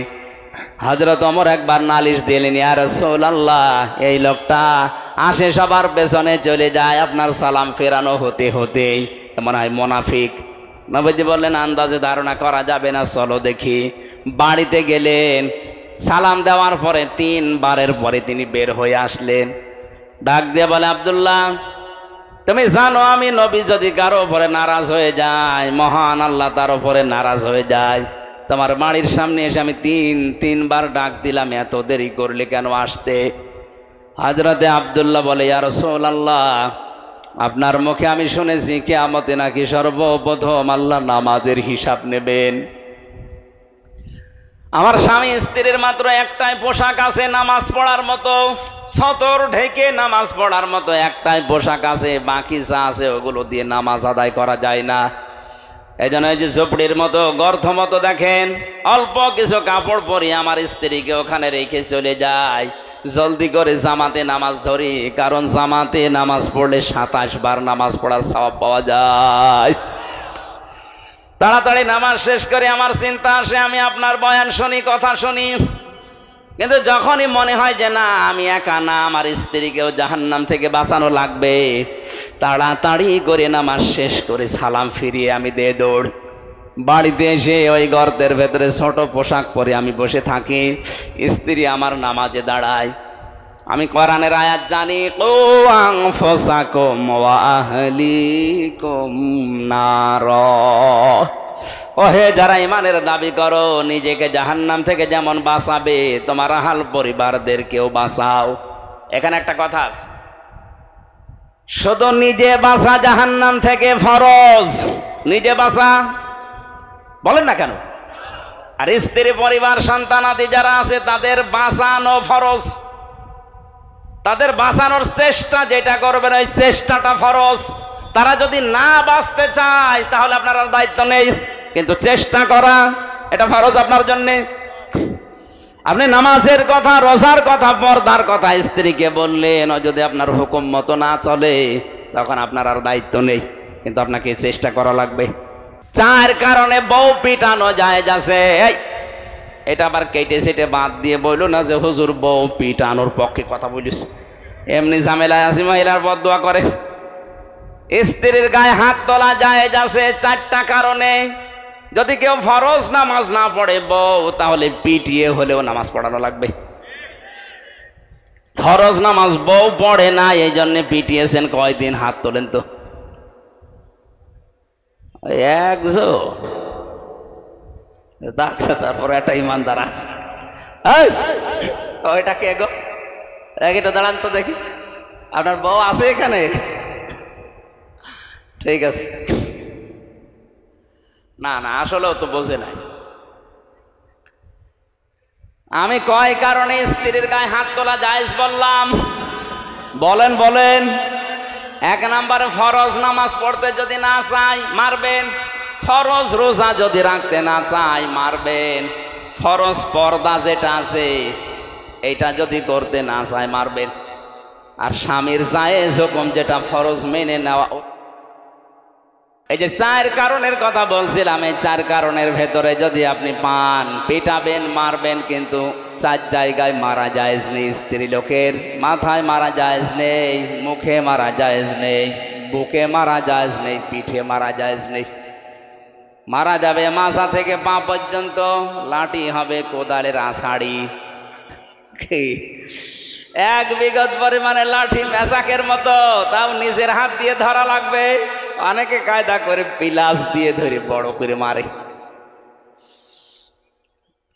হযরত ওমর একবার নালিশ দিলেন, ইয়া রাসূলুল্লাহ, এই লোকটা আসে সবার পেছনে, চলে যায়, আপনার সালাম ফেরানো হতে হতেই মনে হয় মুনাফিক। নবীজি বললেন, আন্দাজে ধারণা করা যাবে না, চলো দেখি। বাড়িতে গেলেন, সালাম দেওয়ার পরে 3 বারের পরে তিনি বের হয়ে আসলেন। ডাক দিয়ে বলে, আব্দুল্লাহ, তুমি জানো আমি নবী যদি কারো উপরে নারাজ হয়ে যায়, মহান আল্লাহ তার উপরে নারাজ হয়ে যায়। তোমার বাড়ির সামনে এসে আমি 3বার ডাক দিলাম, এত দেরি করলে কেন আসতে? হযরতে আব্দুল্লাহ বলে, ইয়া রাসূলুল্লাহ, আপনার মুখে আমি শুনেছি কিয়ামতে নাকি সর্বপ্রথম আল্লাহ নামাজের হিসাব নেবেন। আমার স্বামী স্ত্রীর মাত্র একটাই পোশাক আছে নামাজ পড়ার মতো, সতর ঢেকে নামাজ পড়ার মতো একটাই পোশাক আছে, বাকি যা আছে ওগুলো দিয়ে নামাজ আদায় করা যায় না। এই জন্য এই যে ঝুপড়ির মতো গর্ত মতো দেখেন, অল্প কিছু কাপড় পরে আমার স্ত্রীকে ওখানে রেখে চলে যায়, জলদি করে জামাতে নামাজ ধরি, কারণ জামাতে নামাজ পড়লে 27 বার নামাজ পড়ার সওয়াব পাওয়া যায়। তাড়াতাড়ি নামাজ শেষ করে আমার চিন্তা আসে, আমি আপনার বয়ান শুনি, কথা শুনি, কিন্তু যখনই মনে হয় যে না আমি একা না, আমার স্ত্রীকেও জাহান্নাম থেকে বাঁচানো লাগবে, তাড়াতাড়ি করে নামাজ শেষ করে সালাম ফিরিয়ে আমি দে দৌড় বাড়িতে এসে ওই গর্তের ভেতরে ছোট পোশাক পরে আমি বসে থাকি, স্ত্রী আমার নামাজে দাঁড়ায়। আমি কোরআনের আয়াত জানি, কু আনফুসাকুম ওয়া আহলিকুম নার। ওহে যারা ইমানের দাবি করো, নিজেকে জাহান্নাম থেকে যেমন বাঁচাবে তোমার আহাল পরিবারদেরকেও বাঁচাও। এখানে একটা কথা আছে, শুধু নিজে বাঁচা জাহান্নাম থেকে ফরজ, নিজে বাঁচা বলেন না কেন? আর স্ত্রী, পরিবার, সন্তানাদি যারা আছে তাদের বাঁচানো ফরজ, তাদের বাঁচানোর চেষ্টা যেটা করবেন ওই চেষ্টাটা ফরজ। তারা যদি না বাঁচতে চায় তাহলে আপনার আর দায়িত্ব নেই, কিন্তু চেষ্টা করা এটা ফরজ আপনার জন্যে। আপনি নামাজের কথা, রোজার কথা, পর্দার কথা স্ত্রীকে বললেন, ও যদি আপনার হুকুম মতো না চলে তখন আপনার আর দায়িত্ব নেই, কিন্তু আপনাকে চেষ্টা করা লাগবে। 4 কারণে বউ পিটানো জায়েজ আছে। এটা আবার কেটে সেটে বাদ দিয়ে বলল না যে হুজুর বউ পিটানোর পক্ষে কথা বলিস, এমনি ঝামেলায় আসি মহিলার বদদোয়া করে। স্ত্রীর গায়ে হাত তোলা জায়েজ আছে 4টা কারণে। যদি কেউ ফরজ নামাজ না পড়ে বউ, তাহলে পিটিয়ে হলেও নামাজ পড়ানো লাগবে। ফরজ নামাজ বউ পড়ে না, এই জন্য পিটিয়েছেন। কয়দিন হাত তোলেন তো? তারপরে একটা ইমানদার আছে, ওইটা কে গো? একটু দাঁড়ান তো দেখি, আপনার বউ আছে এখানে? ঠিক আছে, না না আসলেও তো বোঝে নাই। আমি কয় কারণে স্ত্রীর গায়ে হাত তোলা জায়েজ বললাম? বলেন বলেন। এক নম্বরে ফরজ নামাজ পড়তে যদি না চাই মারবেন, ফরজ রোজা যদি রাখতে না চাই মারবেন, ফরজ পর্দা যেটা আছে এটা যদি করতে না চায় মারবেন, আর স্বামীর জায়েজ হুকুম যেটা ফরজ মেনে নেওয়া। এই যে 4 কারণের কথা বলছিলাম, এই 4 কারণের ভেতরে যদি আপনি পান পিটাবেন মারবেন, কিন্তু 4 জায়গায় মারা জায়েজ নেই। স্ত্রী লোকের মাথায় মারা জায়েজ নেই, মুখে মারা জায়েজ নেই, বুকে মারা জায়েজ নেই, পিঠে মারা জায়েজ নেই। মারা যাবে মাথা থেকে পা পর্যন্ত, লাঠি হবে কোদালের আষাঢ়ি, 1 বিঘত পরিমাণে লাঠি মেসাকের মতো, তাও নিজের হাত দিয়ে ধরা লাগবে। অনেকে কায়দা করে পিলাস দিয়ে ধরে বড় করে মারে।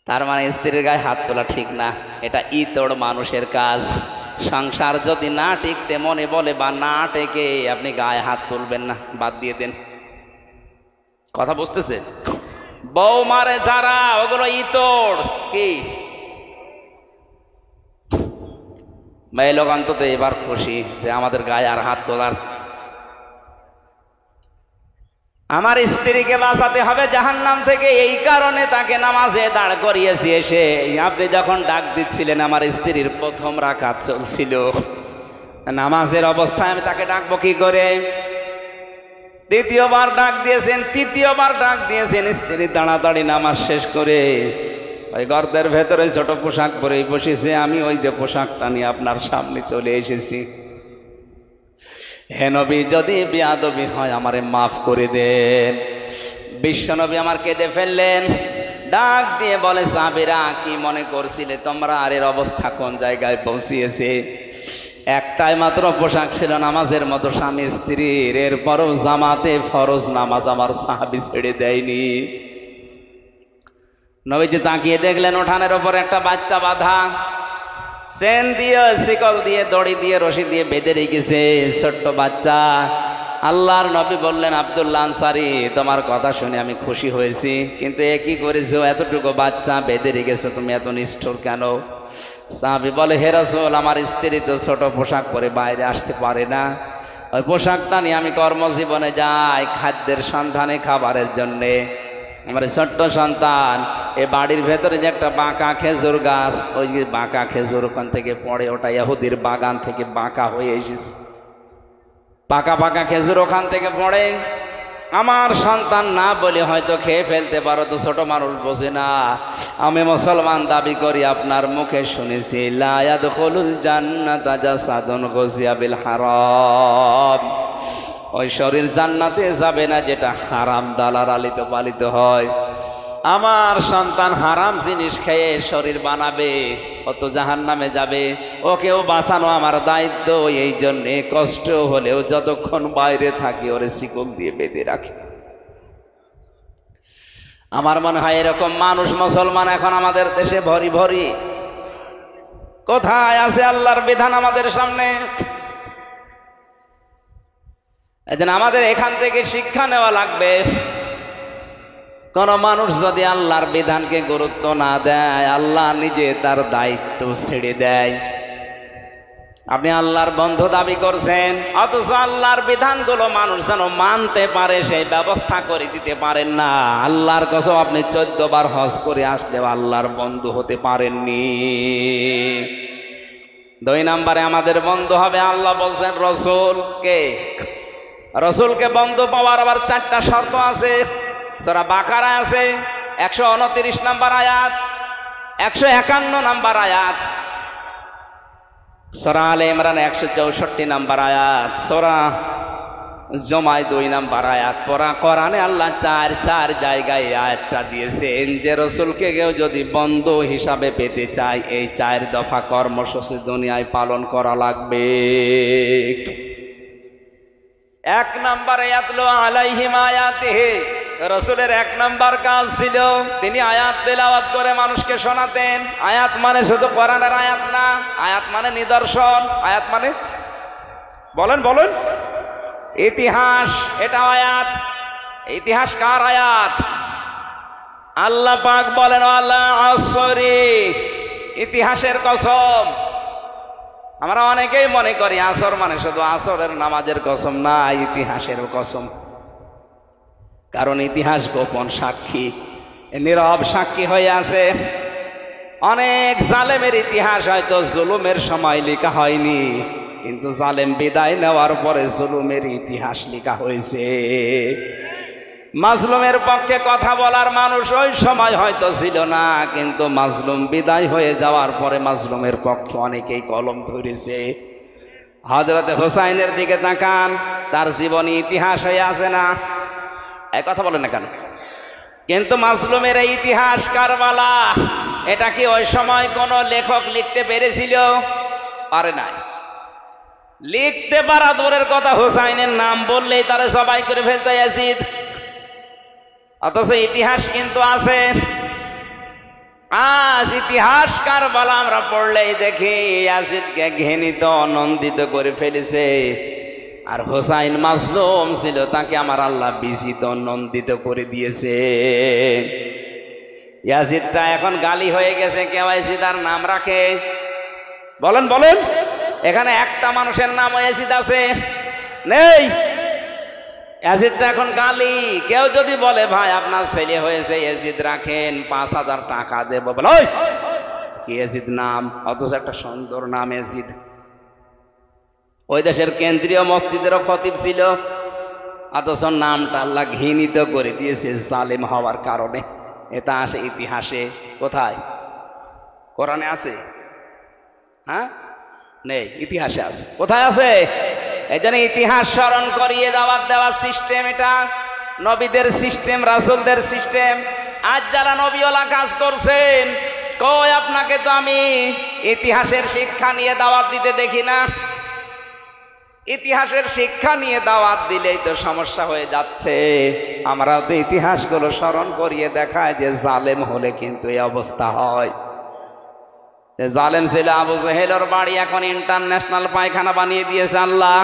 তার মানে স্ত্রীর গায়ে হাত তোলা ঠিক না, এটা ইতর মানুষের কাজ। সংসার যদি না টিকতে মনে বলে বা না টেকে আপনি গায়ে হাত তুলবেন না, বাদ দিয়ে দেন। কথা বুঝতেছে? বউ মারে যারা, ওগুলো ইতর। কি মেয়ে লোক অন্তত এবার খুশি যে আমাদের গায়ে আর হাত তোলার। আমার স্ত্রীকে বাঁচাতে হবে জাহান্নাম থেকে, এই কারণে তাকে নামাজে দাঁড় করিয়েছি। এসে আপনি যখন ডাক দিচ্ছিলেন, আমার স্ত্রীর প্রথম রাকাত চলছিল, নামাজের অবস্থায় আমি তাকে ডাকবো কি করে? দ্বিতীয়বার ডাক দিয়েছেন, তৃতীয়বার ডাক দিয়েছেন। স্ত্রী তাড়াতাড়ি নামাজ শেষ করে ওই গর্তের ভেতরে ছোট পোশাক পরেই বসেছে, আমি ওই যে পোশাকটা নিয়ে আপনার সামনে চলে এসেছি। হে নবী, যদি বেয়াদবি হয় আমারে মাফ করে দেন। বিশ্বনবী আমার কেঁদে ফেললেন, ডাক দিয়ে বলে, সাহাবীরা কি মনে করছিলে তোমরা? আর এর অবস্থা কোন জায়গায় পৌঁছিয়েছে? একটাই মাত্র পোশাক ছিল নামাজের মতো স্বামী স্ত্রীর, এরপরও জামাতে ফরজ নামাজ আমার সাহাবী ছেড়ে দেয়নি। নবীজি তাকিয়ে দেখলেন উঠানের ওপর একটা বাচ্চা বাঁধা, চেন দিয়ে, শিকল দিয়ে, দড়ি দিয়ে, রশি দিয়ে বেঁধে রেখেছে, ছোট্ট বাচ্চা। আল্লাহর নবী বললেন, আব্দুল্লাহ আনসারী, তোমার কথা শুনে আমি খুশি হয়েছি, কিন্তু এ কি করেছো? এতটুকু বাচ্চা বেঁধে রেখেছো, তুমি এত নিষ্ঠুর কেন? সাহাবী বলে, হে রাসূল, আমার স্ত্রী তো ছোট পোশাক পরে বাইরে আসতে পারে না, ওই পোশাকটা নিয়ে আমি কর্মজীবনে যাই খাদ্যের সন্ধানে, খাবারের জন্যে। আমার ছোট্ট সন্তান এ বাড়ির ভেতরে যে একটা বাঁকা খেজুর গাছ, ওই যে বাঁকা খেজুর ওখান থেকে পড়ে, ওটা ইহুদির বাগান থেকে বাঁকা হয়ে এসেছে, পাকা পাকা খেজুর ওখান থেকে পড়ে। আমার সন্তান না বলে হয়তো খেয়ে ফেলতে পারো, তো ছোট মানুষ বোঝে না। আমি মুসলমান দাবি করি, আপনার মুখে শুনেছি লা ইয়াদখুলুল জান্নাতা জাসাদুন গুযিয়া বিল হারাম, ওই শরীর জান্নাতে যাবে না যেটা হারাম দ্বারা লালিত পালিত হয়। আমার সন্তান হারাম জিনিস খেয়ে শরীর বানাবে, ও তো জাহান্নামে যাবে। ওকেও বাঁচানো আমার দায়িত্ব, এই জন্যে কষ্ট হলেও যতক্ষণ বাইরে থাকি ওরে শিকল দিয়ে বেঁধে রাখি। আমার মনে হয় এরকম মানুষ মুসলমান এখন আমাদের দেশে ভরি ভরি। কোথায় আছে আল্লাহর বিধান আমাদের সামনে? এজন্য আমাদের এখান থেকে শিক্ষা নেওয়া লাগবে। কোন মানুষ যদি আল্লাহর বিধানকে গুরুত্ব না দেয়, আল্লাহ নিজে তার দায়িত্ব ছেড়ে দেয়। আপনি আল্লাহর বন্ধু দাবি করছেন, অথচ আল্লাহর বিধানগুলো মানুষ যেন মানতে পারে সেই ব্যবস্থা করে দিতে পারেন না। আল্লাহর কসম, আপনি 14 বার হজ করে আসলেও আল্লাহর বন্ধু হতে পারেননি। 2 নম্বরে আমাদের বন্ধু হবে, আল্লাহ বলছেন রসুলকে। রসুলকে বন্ধু পাওয়ার আবার 4টা শর্ত আছে। সূরা বাকারা আছে 129 নম্বর আয়াত, 151 নম্বর আয়াত, সূরা আলে ইমরান 164 নম্বর আয়াত, সূরা জুমায় 2 নম্বর আয়াত। কোরআনে আল্লাহ 4 জায়গায় আয়াতটা দিয়েছেন যে রসুলকে কেউ যদি বন্ধু হিসাবে পেতে চায়, এই 4 দফা কর্মসূচি দুনিয়ায় পালন করা লাগবে। 1 নম্বরে ইয়াতলু আলাইহিম আয়াতিহি, রসুলের 1 নম্বর কাজ ছিল তিনি আয়াত তেলাওয়াত করে মানুষকে শোনাতেন। আয়াত মানে শুধু কোরআনের আয়াত না, আয়াত মানে নিদর্শন, আয়াত মানে বলেন ইতিহাস। এটা আয়াত। ইতিহাস কার আয়াত? আল্লাহ পাক বলেন, আল্লাহ আসরি, ইতিহাসের কসম। আমরা অনেকেই মনে করি আসর মানে শুধু আসরের নামাজের কসম না, ইতিহাসেরও কসম। কারণ ইতিহাস গোপন সাক্ষী, নীরব সাক্ষী হয়ে আছে। অনেক জালেমের ইতিহাস হয়তো জুলুমের সময় লেখা হয়নি, কিন্তু জালেম বিদায় নেওয়ার পরে জুলুমের ইতিহাস লেখা হয়েছে। মাজলুমের পক্ষে কথা বলার মানুষ ওই সময় হয়তো ছিল না, কিন্তু মাজলুম বিদায় হয়ে যাওয়ার পরে মাজলুমের পক্ষে অনেকেই কলম ধরেছে। হযরতে হুসাইনের দিকে তাকান, তার জীবনী ইতিহাস হয়ে আছে না? এই কথা বলেন না কেন? কিন্তু মাজলুমের এই ইতিহাস কারবালা, এটা কি ওই সময় কোন লেখক লিখতে পেরেছিল? পারে নাই। লিখতে পারা দূরের কথা, হুসাইনের নাম বললেই তারা সবাই করে ফেলতে ইয়াজিদ। অথচ ইতিহাস কিন্তু আছে। আজ ইতিহাস কারবালা আমরা পড়লেই দেখি ইয়াজিদকে ঘৃণিত নন্দিত করে ফেলেছে, আর হুসাইন মাজলুম ছিল, তাকে আমার আল্লাহ বিজিত নন্দিত করে দিয়েছে। ইয়াজিদটা এখন গালি হয়ে গেছে, কেউ ইয়াজিদ আর নাম রাখে? বলেন বলেন, এখানে একটা মানুষের নাম ইয়াজিদ আছে? নেই। ইয়াজিদটা এখন গালি। কেউ যদি বলে ভাই আপনার ছেলে হয়েছে ইয়াজিদ রাখেন, ৫,০০০ টাকা দেব, বলে ওই কি ইয়াজিদ নাম, অথচ একটা সুন্দর নাম ইয়াজিদ। ওই দেশের কেন্দ্রীয় মসজিদেরও খতিব ছিল, অথচ নামটা আল্লাহ ঘৃণিত করে দিয়েছে জালেম হওয়ার কারণে। এটা আসে ইতিহাসে। কোথায়? কোরআনে আছে? হ্যাঁ, নেই, ইতিহাসে আছে। কোথায় আছে? এই জন্য ইতিহাস স্মরণ করিয়ে দেওয়ার সিস্টেম এটা নবীদের সিস্টেম, রাসূলদের সিস্টেম। আজ যারা নবীওয়ালা কাজ করছেন, কই আপনাকে তো আমি ইতিহাসের শিক্ষা নিয়ে দাওয়াত দিতে দেখি না। ইতিহাসের শিক্ষা নিয়ে দাওয়াত দিলেই তো সমস্যা হয়ে যাচ্ছে। আমরাও তো ইতিহাসগুলো স্মরণ করিয়ে দেখায় যে জালেম হলে কিন্তু এই অবস্থা হয়। জালেম ছিল আবু জেহেলের বাড়ি, এখন ইন্টারন্যাশনাল পায়খানা বানিয়ে দিয়েছে আল্লাহ।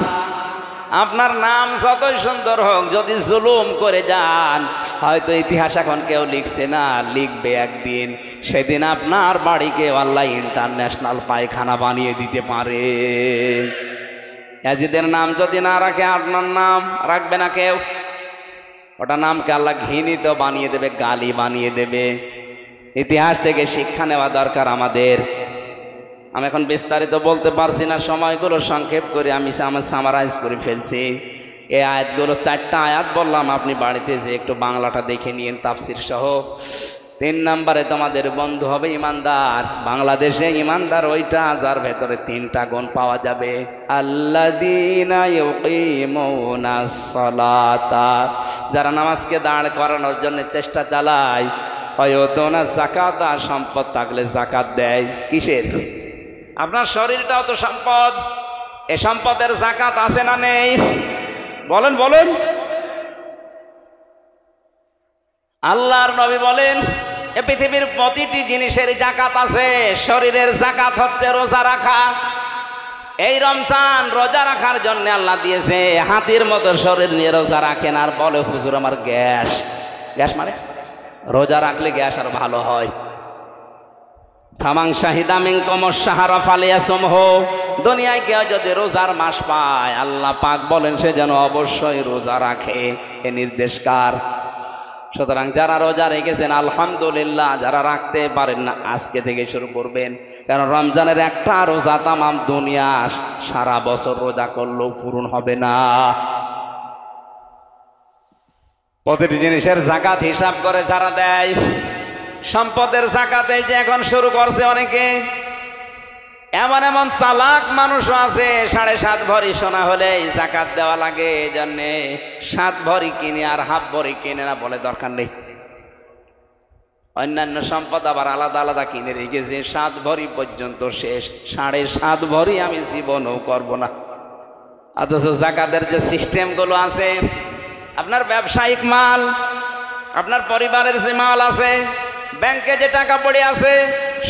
আপনার নাম যতই সুন্দর হোক, যদি জুলুম করে যান, হয়তো ইতিহাস এখন কেউ লিখছে না, লিখবে একদিন। সেদিন আপনার বাড়িকে আল্লাহ ইন্টারন্যাশনাল পায়খানা বানিয়ে দিতে পারে। ইয়াজিদের নাম যদি না রাখে, আপনার নাম রাখবে না কেউ। ওটা নামকে আল্লাহ ঘৃণিত বানিয়ে দেবে, গালি বানিয়ে দেবে। ইতিহাস থেকে শিক্ষা নেওয়া দরকার আমাদের। আমি এখন বিস্তারিত বলতে পারছি না, সময়গুলো সংক্ষেপ করে আমি সামারাইজ করে ফেলছি। এই আয়াতগুলো 4টা আয়াত বললাম, আপনি বাড়িতে যে একটু বাংলাটা দেখে নিন তাফসির সহ। 3 নম্বরে তোমাদের বন্ধু হবে ইমানদার। বাংলাদেশে ইমানদার ওইটা যার ভেতরে 3টা গুণ পাওয়া যাবে। আল্লাযীনা ইউকিমুনাস সালাতা, যারা নামাজকে দাঁড় করানোর জন্য চেষ্টা চালায়। ওয়ায়ুতুনা যাকাতা, সম্পদ থাকলে যাকাত দেয়। কিসের? আপনার শরীরটাও তো সম্পদ। এই সম্পদের যাকাত আছে না নেই? বলেন বলেন। আল্লাহর নবী বলেন, এ পৃথিবীর প্রতিটি জিনিসের যাকাত আছে। শরীরের যাকাত হচ্ছে রোজা রাখা। এই রমজান রোজা রাখার জন্য আল্লাহ দিয়েছে। হাতির মতো শরীর নিয়ে রোজা রাখেন, আর বলে হুজুর আমার গ্যাস। গ্যাস মানে রোজা রাখলে গ্যাস আর ভালো হয়। ফামান শাহিদা মিনকুমুশ শাহরা ফালিয়াসুমহু, দুনিয়ায় কেউ যদি রোজার মাস পায়, আল্লাহ পাক বলেন সে যেন অবশ্যই রোজা রাখে। এ নির্দেশ কার? সুতরাং যারা রোজা রেখেছেন আলহামদুলিল্লাহ, যারা রাখতে পারেন না আজকে থেকে শুরু করবেন। কারণ রমজানের একটা রোজা তামাম দুনিয়া সারা বছর রোজা করলেও পূরণ হবে না। প্রতিটি জিনিসের যাকাত হিসাব করে যারা দেয়, সম্পদের যাকাত এই যে এখন শুরু করছে অনেকে। এমন এমন চালাক মানুষও আছে, 7.5 ভরি সোনা হলে যাকাত দেওয়া লাগে। এই জন্যে 7 ভরি কিনে আর হাফ ভরি কিনে না, বলে দরকার নেই। অন্যান্য সম্পদ আবার আলাদা আলাদা কিনে রেখেছে, 7 ভরি পর্যন্ত শেষ, 7.5 ভরি আমি জীবনও করব না। অথচ যাকাতের যে সিস্টেমগুলো আছে, আপনার ব্যবসায়িক মাল, আপনার পরিবারের যে মাল আছে, ব্যাংকে যে টাকা পড়ে আছে,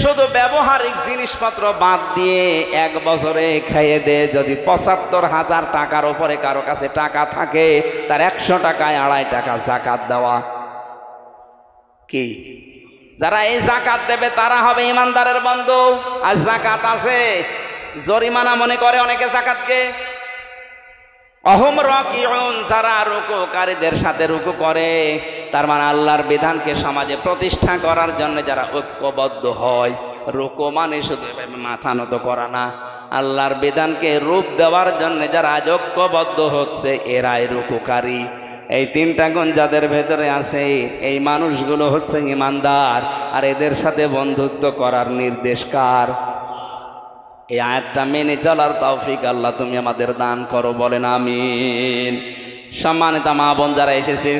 শুধু ব্যবহারিক জিনিসপত্র বাদ দিয়ে 1 বছরে খাইয়ে দে যদি 75,000 টাকার উপরে কারো কাছে টাকা থাকে, তার 100 টাকায় 2.5 টাকা যাকাত দেওয়া। কি? যারা এই যাকাত দেবে তারা হবে ইমানদারের বন্ধু। আর যাকাত আছে, জরিমানা মনে করে অনেকে যাকাতকে। অহম রাকিউন, যারা রুকুকারীদের সাথে রুকু করে, তার মানে আল্লাহর বিধানকে সমাজে প্রতিষ্ঠা করার জন্য যারা ঐক্যবদ্ধ হয়। রুকু মানে শুধু মাথা নত করা না, আল্লাহর বিধানকে রূপ দেওয়ার জন্য যারা আজ ঐক্যবদ্ধ হচ্ছে এরাই রুকুকারী। এই তিনটা গুণ যাদের ভেতরে আছে এই মানুষগুলো হচ্ছে ঈমানদার। আর এদের সাথে বন্ধুত্ব করার নির্দেশ কার? এই আয়াতটা মেনে চলার তৌফিক আল্লাহ তুমি আমাদের দান করো, বলেন আমিন। সম্মানিত মা বোন যারা এসেছে,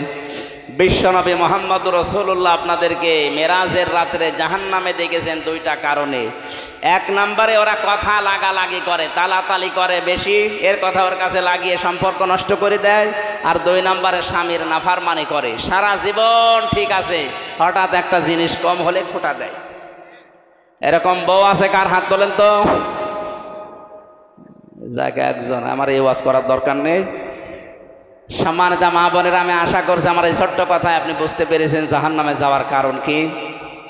বিশ্বনবী মুহাম্মদ রাসূলুল্লাহ আপনাদেরকে মেরাজের রাত্রে জাহান্নামে দেখেছেন দুইটা কারণে। এক নম্বরে ওরা কথা লাগালাগি করে, তালাতালি করে বেশি, এর কথা ওর কাছে লাগিয়ে সম্পর্ক নষ্ট করে দেয়। আর দুই নম্বরে স্বামীর নাফরমানি করে, সারা জীবন ঠিক আছে, হঠাৎ একটা জিনিস কম হলে খোঁটা দেয়। এরকম বউ আছে কার? হাত তোলেন তো। যাকে একজন, আমার এই ওয়াজ করার দরকার নেই। সম্মানিত মা বোনেরা, আমি আশা করছি আমার এই ছোট্ট কথায় আপনি বুঝতে পেরেছেন জাহান্নামে যাওয়ার কারণ কি।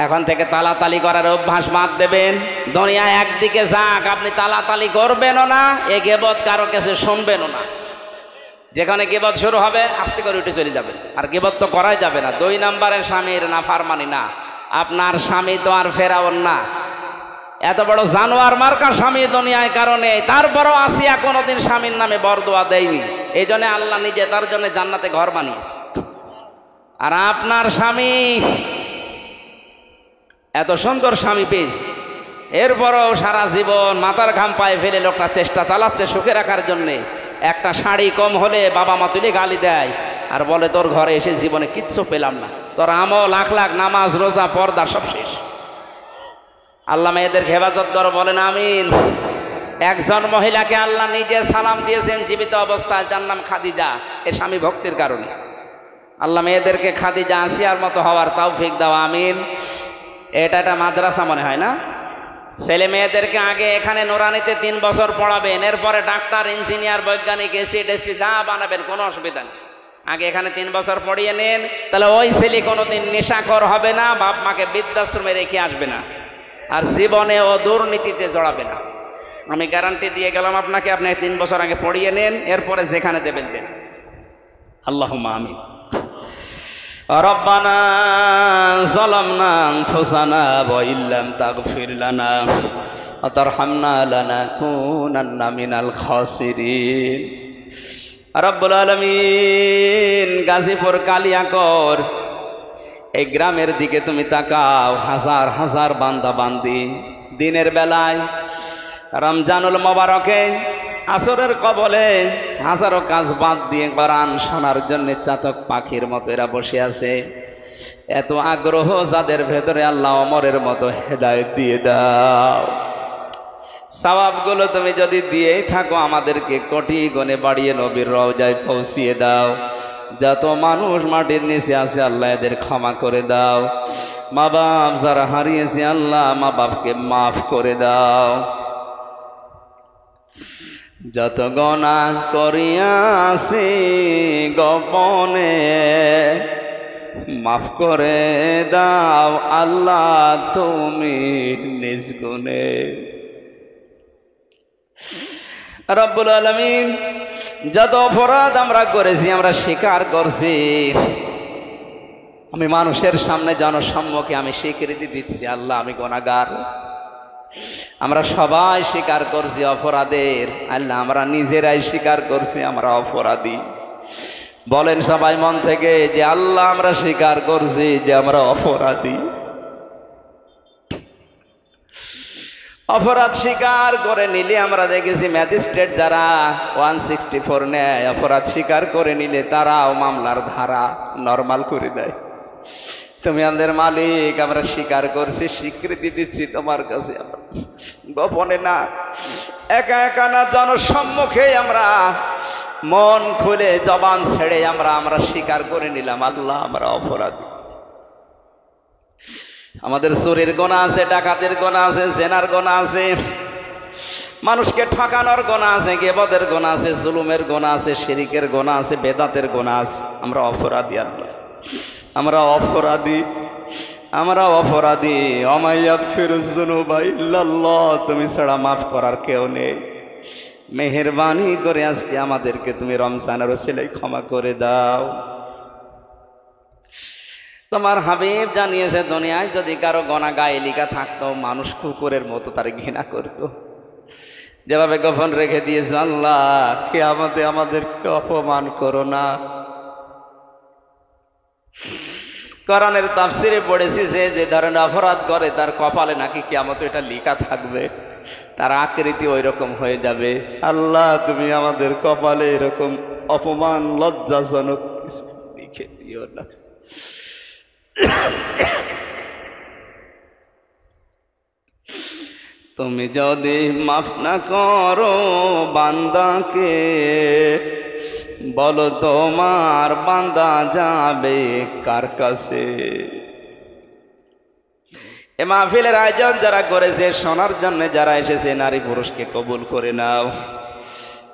এখন থেকে তালাতালি করার অভ্যাস বাদ দেবেন। দুনিয়া একদিকে যাক, আপনি তালাতালি করবেনও না, এ গিবত কারো কাছে শুনবেনও না। যেখানে গিবত শুরু হবে আস্তে করে উঠে চলে যাবেন। আর গিবত তো করাই যাবে না। দুই নম্বরের স্বামীর নাফরমানি না। আপনার স্বামী তো আর ফেরাউন না, এত বড় জানোয়ার মার্কা স্বামী দুনিয়ায় কারণে, তারপরও আসিয়া কোনোদিন স্বামীর নামে বরদোয়া দেয়নি। এই জন্য আল্লাহ নিজে তার জন্য জান্নাতে ঘর বানিয়েছে। আর আপনার স্বামী এত সুন্দর স্বামী পেয়েছে, এরপরও সারা জীবন মাথার ঘাম পায়ে ফেলে লোকটা চেষ্টা চালাচ্ছে সুখে রাখার জন্যে। একটা শাড়ি কম হলে বাবা মা তুলে গালি দেয় আর বলে তোর ঘরে এসে জীবনে কিচ্ছু পেলাম না, তোর আমল লাখ লাখ নামাজ রোজা পর্দা সব শেষ। আল্লাহ মেয়েদের হেফাজত করো, বলেন আমিন। একজন মহিলাকে আল্লাহ নিজে সালাম দিয়েছেন জীবিত অবস্থায়, যার নাম খাদিজা, এ স্বামী ভক্তির কারণে। আল্লাহ মেয়েদেরকে খাদিজা আসিয়ার মতো হওয়ার তৌফিক দাও, আমিন। এটা একটা মাদ্রাসা মনে হয় না? ছেলে মেয়েদেরকে আগে এখানে নুরানিতে 3 বছর পড়াবেন, এরপরে ডাক্তার, ইঞ্জিনিয়ার, বৈজ্ঞানিক, এসি ডেসি যা বানাবেন, কোনো অসুবিধা নেই। আগে এখানে 3 বছর পড়িয়ে নেন, তাহলে ওই ছেলে কোনোদিন নেশাখোর হবে না, বাপ মাকে বৃদ্ধাশ্রমে রেখে আসবে না, আর জীবনে ও দুর্নীতিতে জড়াবে না। আমি গ্যারান্টি দিয়ে গেলাম আপনাকে। আপনি 3 বছর আগে পড়িয়ে নেন, এরপরে যেখানে দেবেন দেন। আল্লাহুম্মা আমিন। রব্বানা যালামনা আনফুসানা ওয়া ইল্লাম তাগফির লানা ওয়া তারহামনা লানাকুনান্না মিনাল খাসিরিন। রব্বুল আলামিন, গাজীপুর কালিয়াকৈর এই গ্রামের দিকে তুমি তাকাও। হাজার হাজার বান্দা বান্দি দিনের বেলায় রমজানুল মোবারকে আসরের কবলে হাজারো কাজ বাদ দিয়ে কোরআন শোনার জন্য চাতক পাখির মতো এরা বসে আছে। এত আগ্রহ যাদের ভেতরে, আল্লাহ ওমরের মতো হেদায়েত দিয়ে দাও। সওয়াবগুলো তুমি যদি দিয়েই থাকো, আমাদেরকে কোটি গুণে বাড়িয়ে নবীর রওজায় পৌঁছিয়ে দাও। যত মানুষ মাটির নিচে আছে আল্লাহ এদের ক্ষমা করে দাও। মা বাপ যারা হারিয়েছে আল্লাহ মা বাপকে মাফ করে দাও। যত গুনাহ করিয়াছি গোপনে মাফ করে দাও আল্লাহ তুমি নিজ গুণে। রব্বুল আলামিন, যত অপরাধ আমরা করেছি আমরা স্বীকার করছি। আমি মানুষের সামনে জনসম্মুখে আমি স্বীকৃতি দিচ্ছি আল্লাহ আমি গুনাহগার। আমরা সবাই স্বীকার করছি অপরাধের। আল্লাহ আমরা নিজেরাই স্বীকার করছি আমরা অপরাধী। বলেন সবাই মন থেকে যে আল্লাহ আমরা স্বীকার করছি যে আমরা অপরাধী। অপরাধ স্বীকার করে নিলে আমরা দেখেছি ম্যাজিস্ট্রেট যারা 164 নেয়, অপরাধ স্বীকার করে নিলে তারাও মামলার ধারা নরমাল করে দেয়। তুমি আমাদের মালিক, আমরা স্বীকার করছি, স্বীকৃতি দিচ্ছি তোমার কাছে। আমরা গোপনে না, একা একা না, জনসম্মুখে আমরা মন খুলে জবান ছেড়ে আমরা স্বীকার করে নিলাম আল্লাহ আমরা অপরাধী। আমাদের চুরির গুনাহ আছে, ডাকাতির গুনাহ আছে, জেনার গুনাহ আছে, মানুষকে ঠকানোর গুনাহ আছে, গীবতের গুনাহ আছে, জুলুমের গুনাহ আছে, শিরকের গুনাহ আছে, বেদাতের গুনাহ আছে। আমরা অপরাধী আল্লাহ, আমরা অপরাধী। আমরা অপরাধী, ওয়া ইয়াগফিরুয যুনুবা ইল্লাল্লাহ, তুমি ছাড়া মাফ করার কেউ নেই। মেহেরবানি করে আজকে আমাদেরকে তুমি রমজানের ওসিলায় ক্ষমা করে দাও। তোমার হাবিব জানিয়েছে, দুনিয়ায় যদি কারো গোনা গায়ে লেখা থাকতো, মানুষ কুকুরের মতো তার ঘৃণা করত। যেভাবে গোপন রেখে দিয়েছে, আল্লাহ কিয়ামতে আমাদেরকে অপমান করো না। কোরআনের তাফসিরে পড়েছি যে ধরনের অপরাধ করে তার কপালে নাকি কিয়ামতে এটা লেখা থাকবে, তার আকৃতি ওই রকম হয়ে যাবে। আল্লাহ তুমি আমাদের কপালে এরকম অপমান লজ্জাজনক কিছু লিখে দিও না। তুমি যদি মাফ না করো বান্দাকে, বলো তোমার বান্দা যাবে কার কাছে? এ মাহফিলের আয়োজন যারা করেছে, শোনার জন্য যারা এসেছে, নারী পুরুষকে কবুল করে নাও।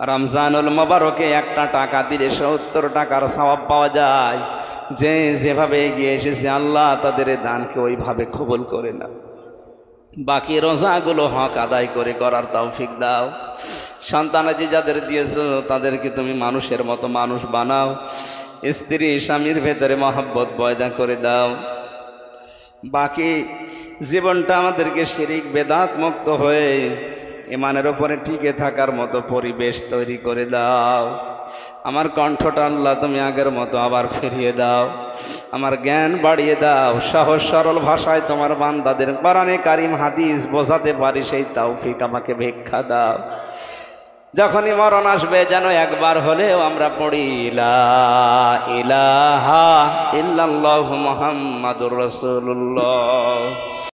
রমজানুল মোবারকে একটা টাকা দিলে 70 টাকার সওয়াব পাওয়া যায়। যে যেভাবে এগিয়ে এসেছে, আল্লাহ তাদের দানকে ওইভাবে কবুল করে নাও। বাকি রোজাগুলো হক আদায় করে করার তৌফিক দাও। সন্তানাদি যাদের দিয়েছো তাদেরকে তুমি মানুষের মতো মানুষ বানাও। স্ত্রী স্বামীর ভেতরে মহব্বত পয়দা করে দাও। বাকি জীবনটা আমাদেরকে শিরিক বেদাত মুক্ত হয়ে ইমানের উপরে টিকে থাকার মতো পরিবেশ তৈরি করে দাও। আমার কণ্ঠটা আল্লাহ তুমি আগের মতো আবার ফিরিয়ে দাও। আমার জ্ঞান বাড়িয়ে দাও। সহজ সরল ভাষায় তোমার বান্দাদের কোরআনে কারিম হাদিস বোঝাতে পারি সেই তৌফিক আমাকে ভিক্ষা দাও। যখনই মরণ আসবে যেন একবার হলেও আমরা পড়ি লা ইলাহা ইল্লাল্লাহু মুহাম্মাদুর রাসূলুল্লাহ।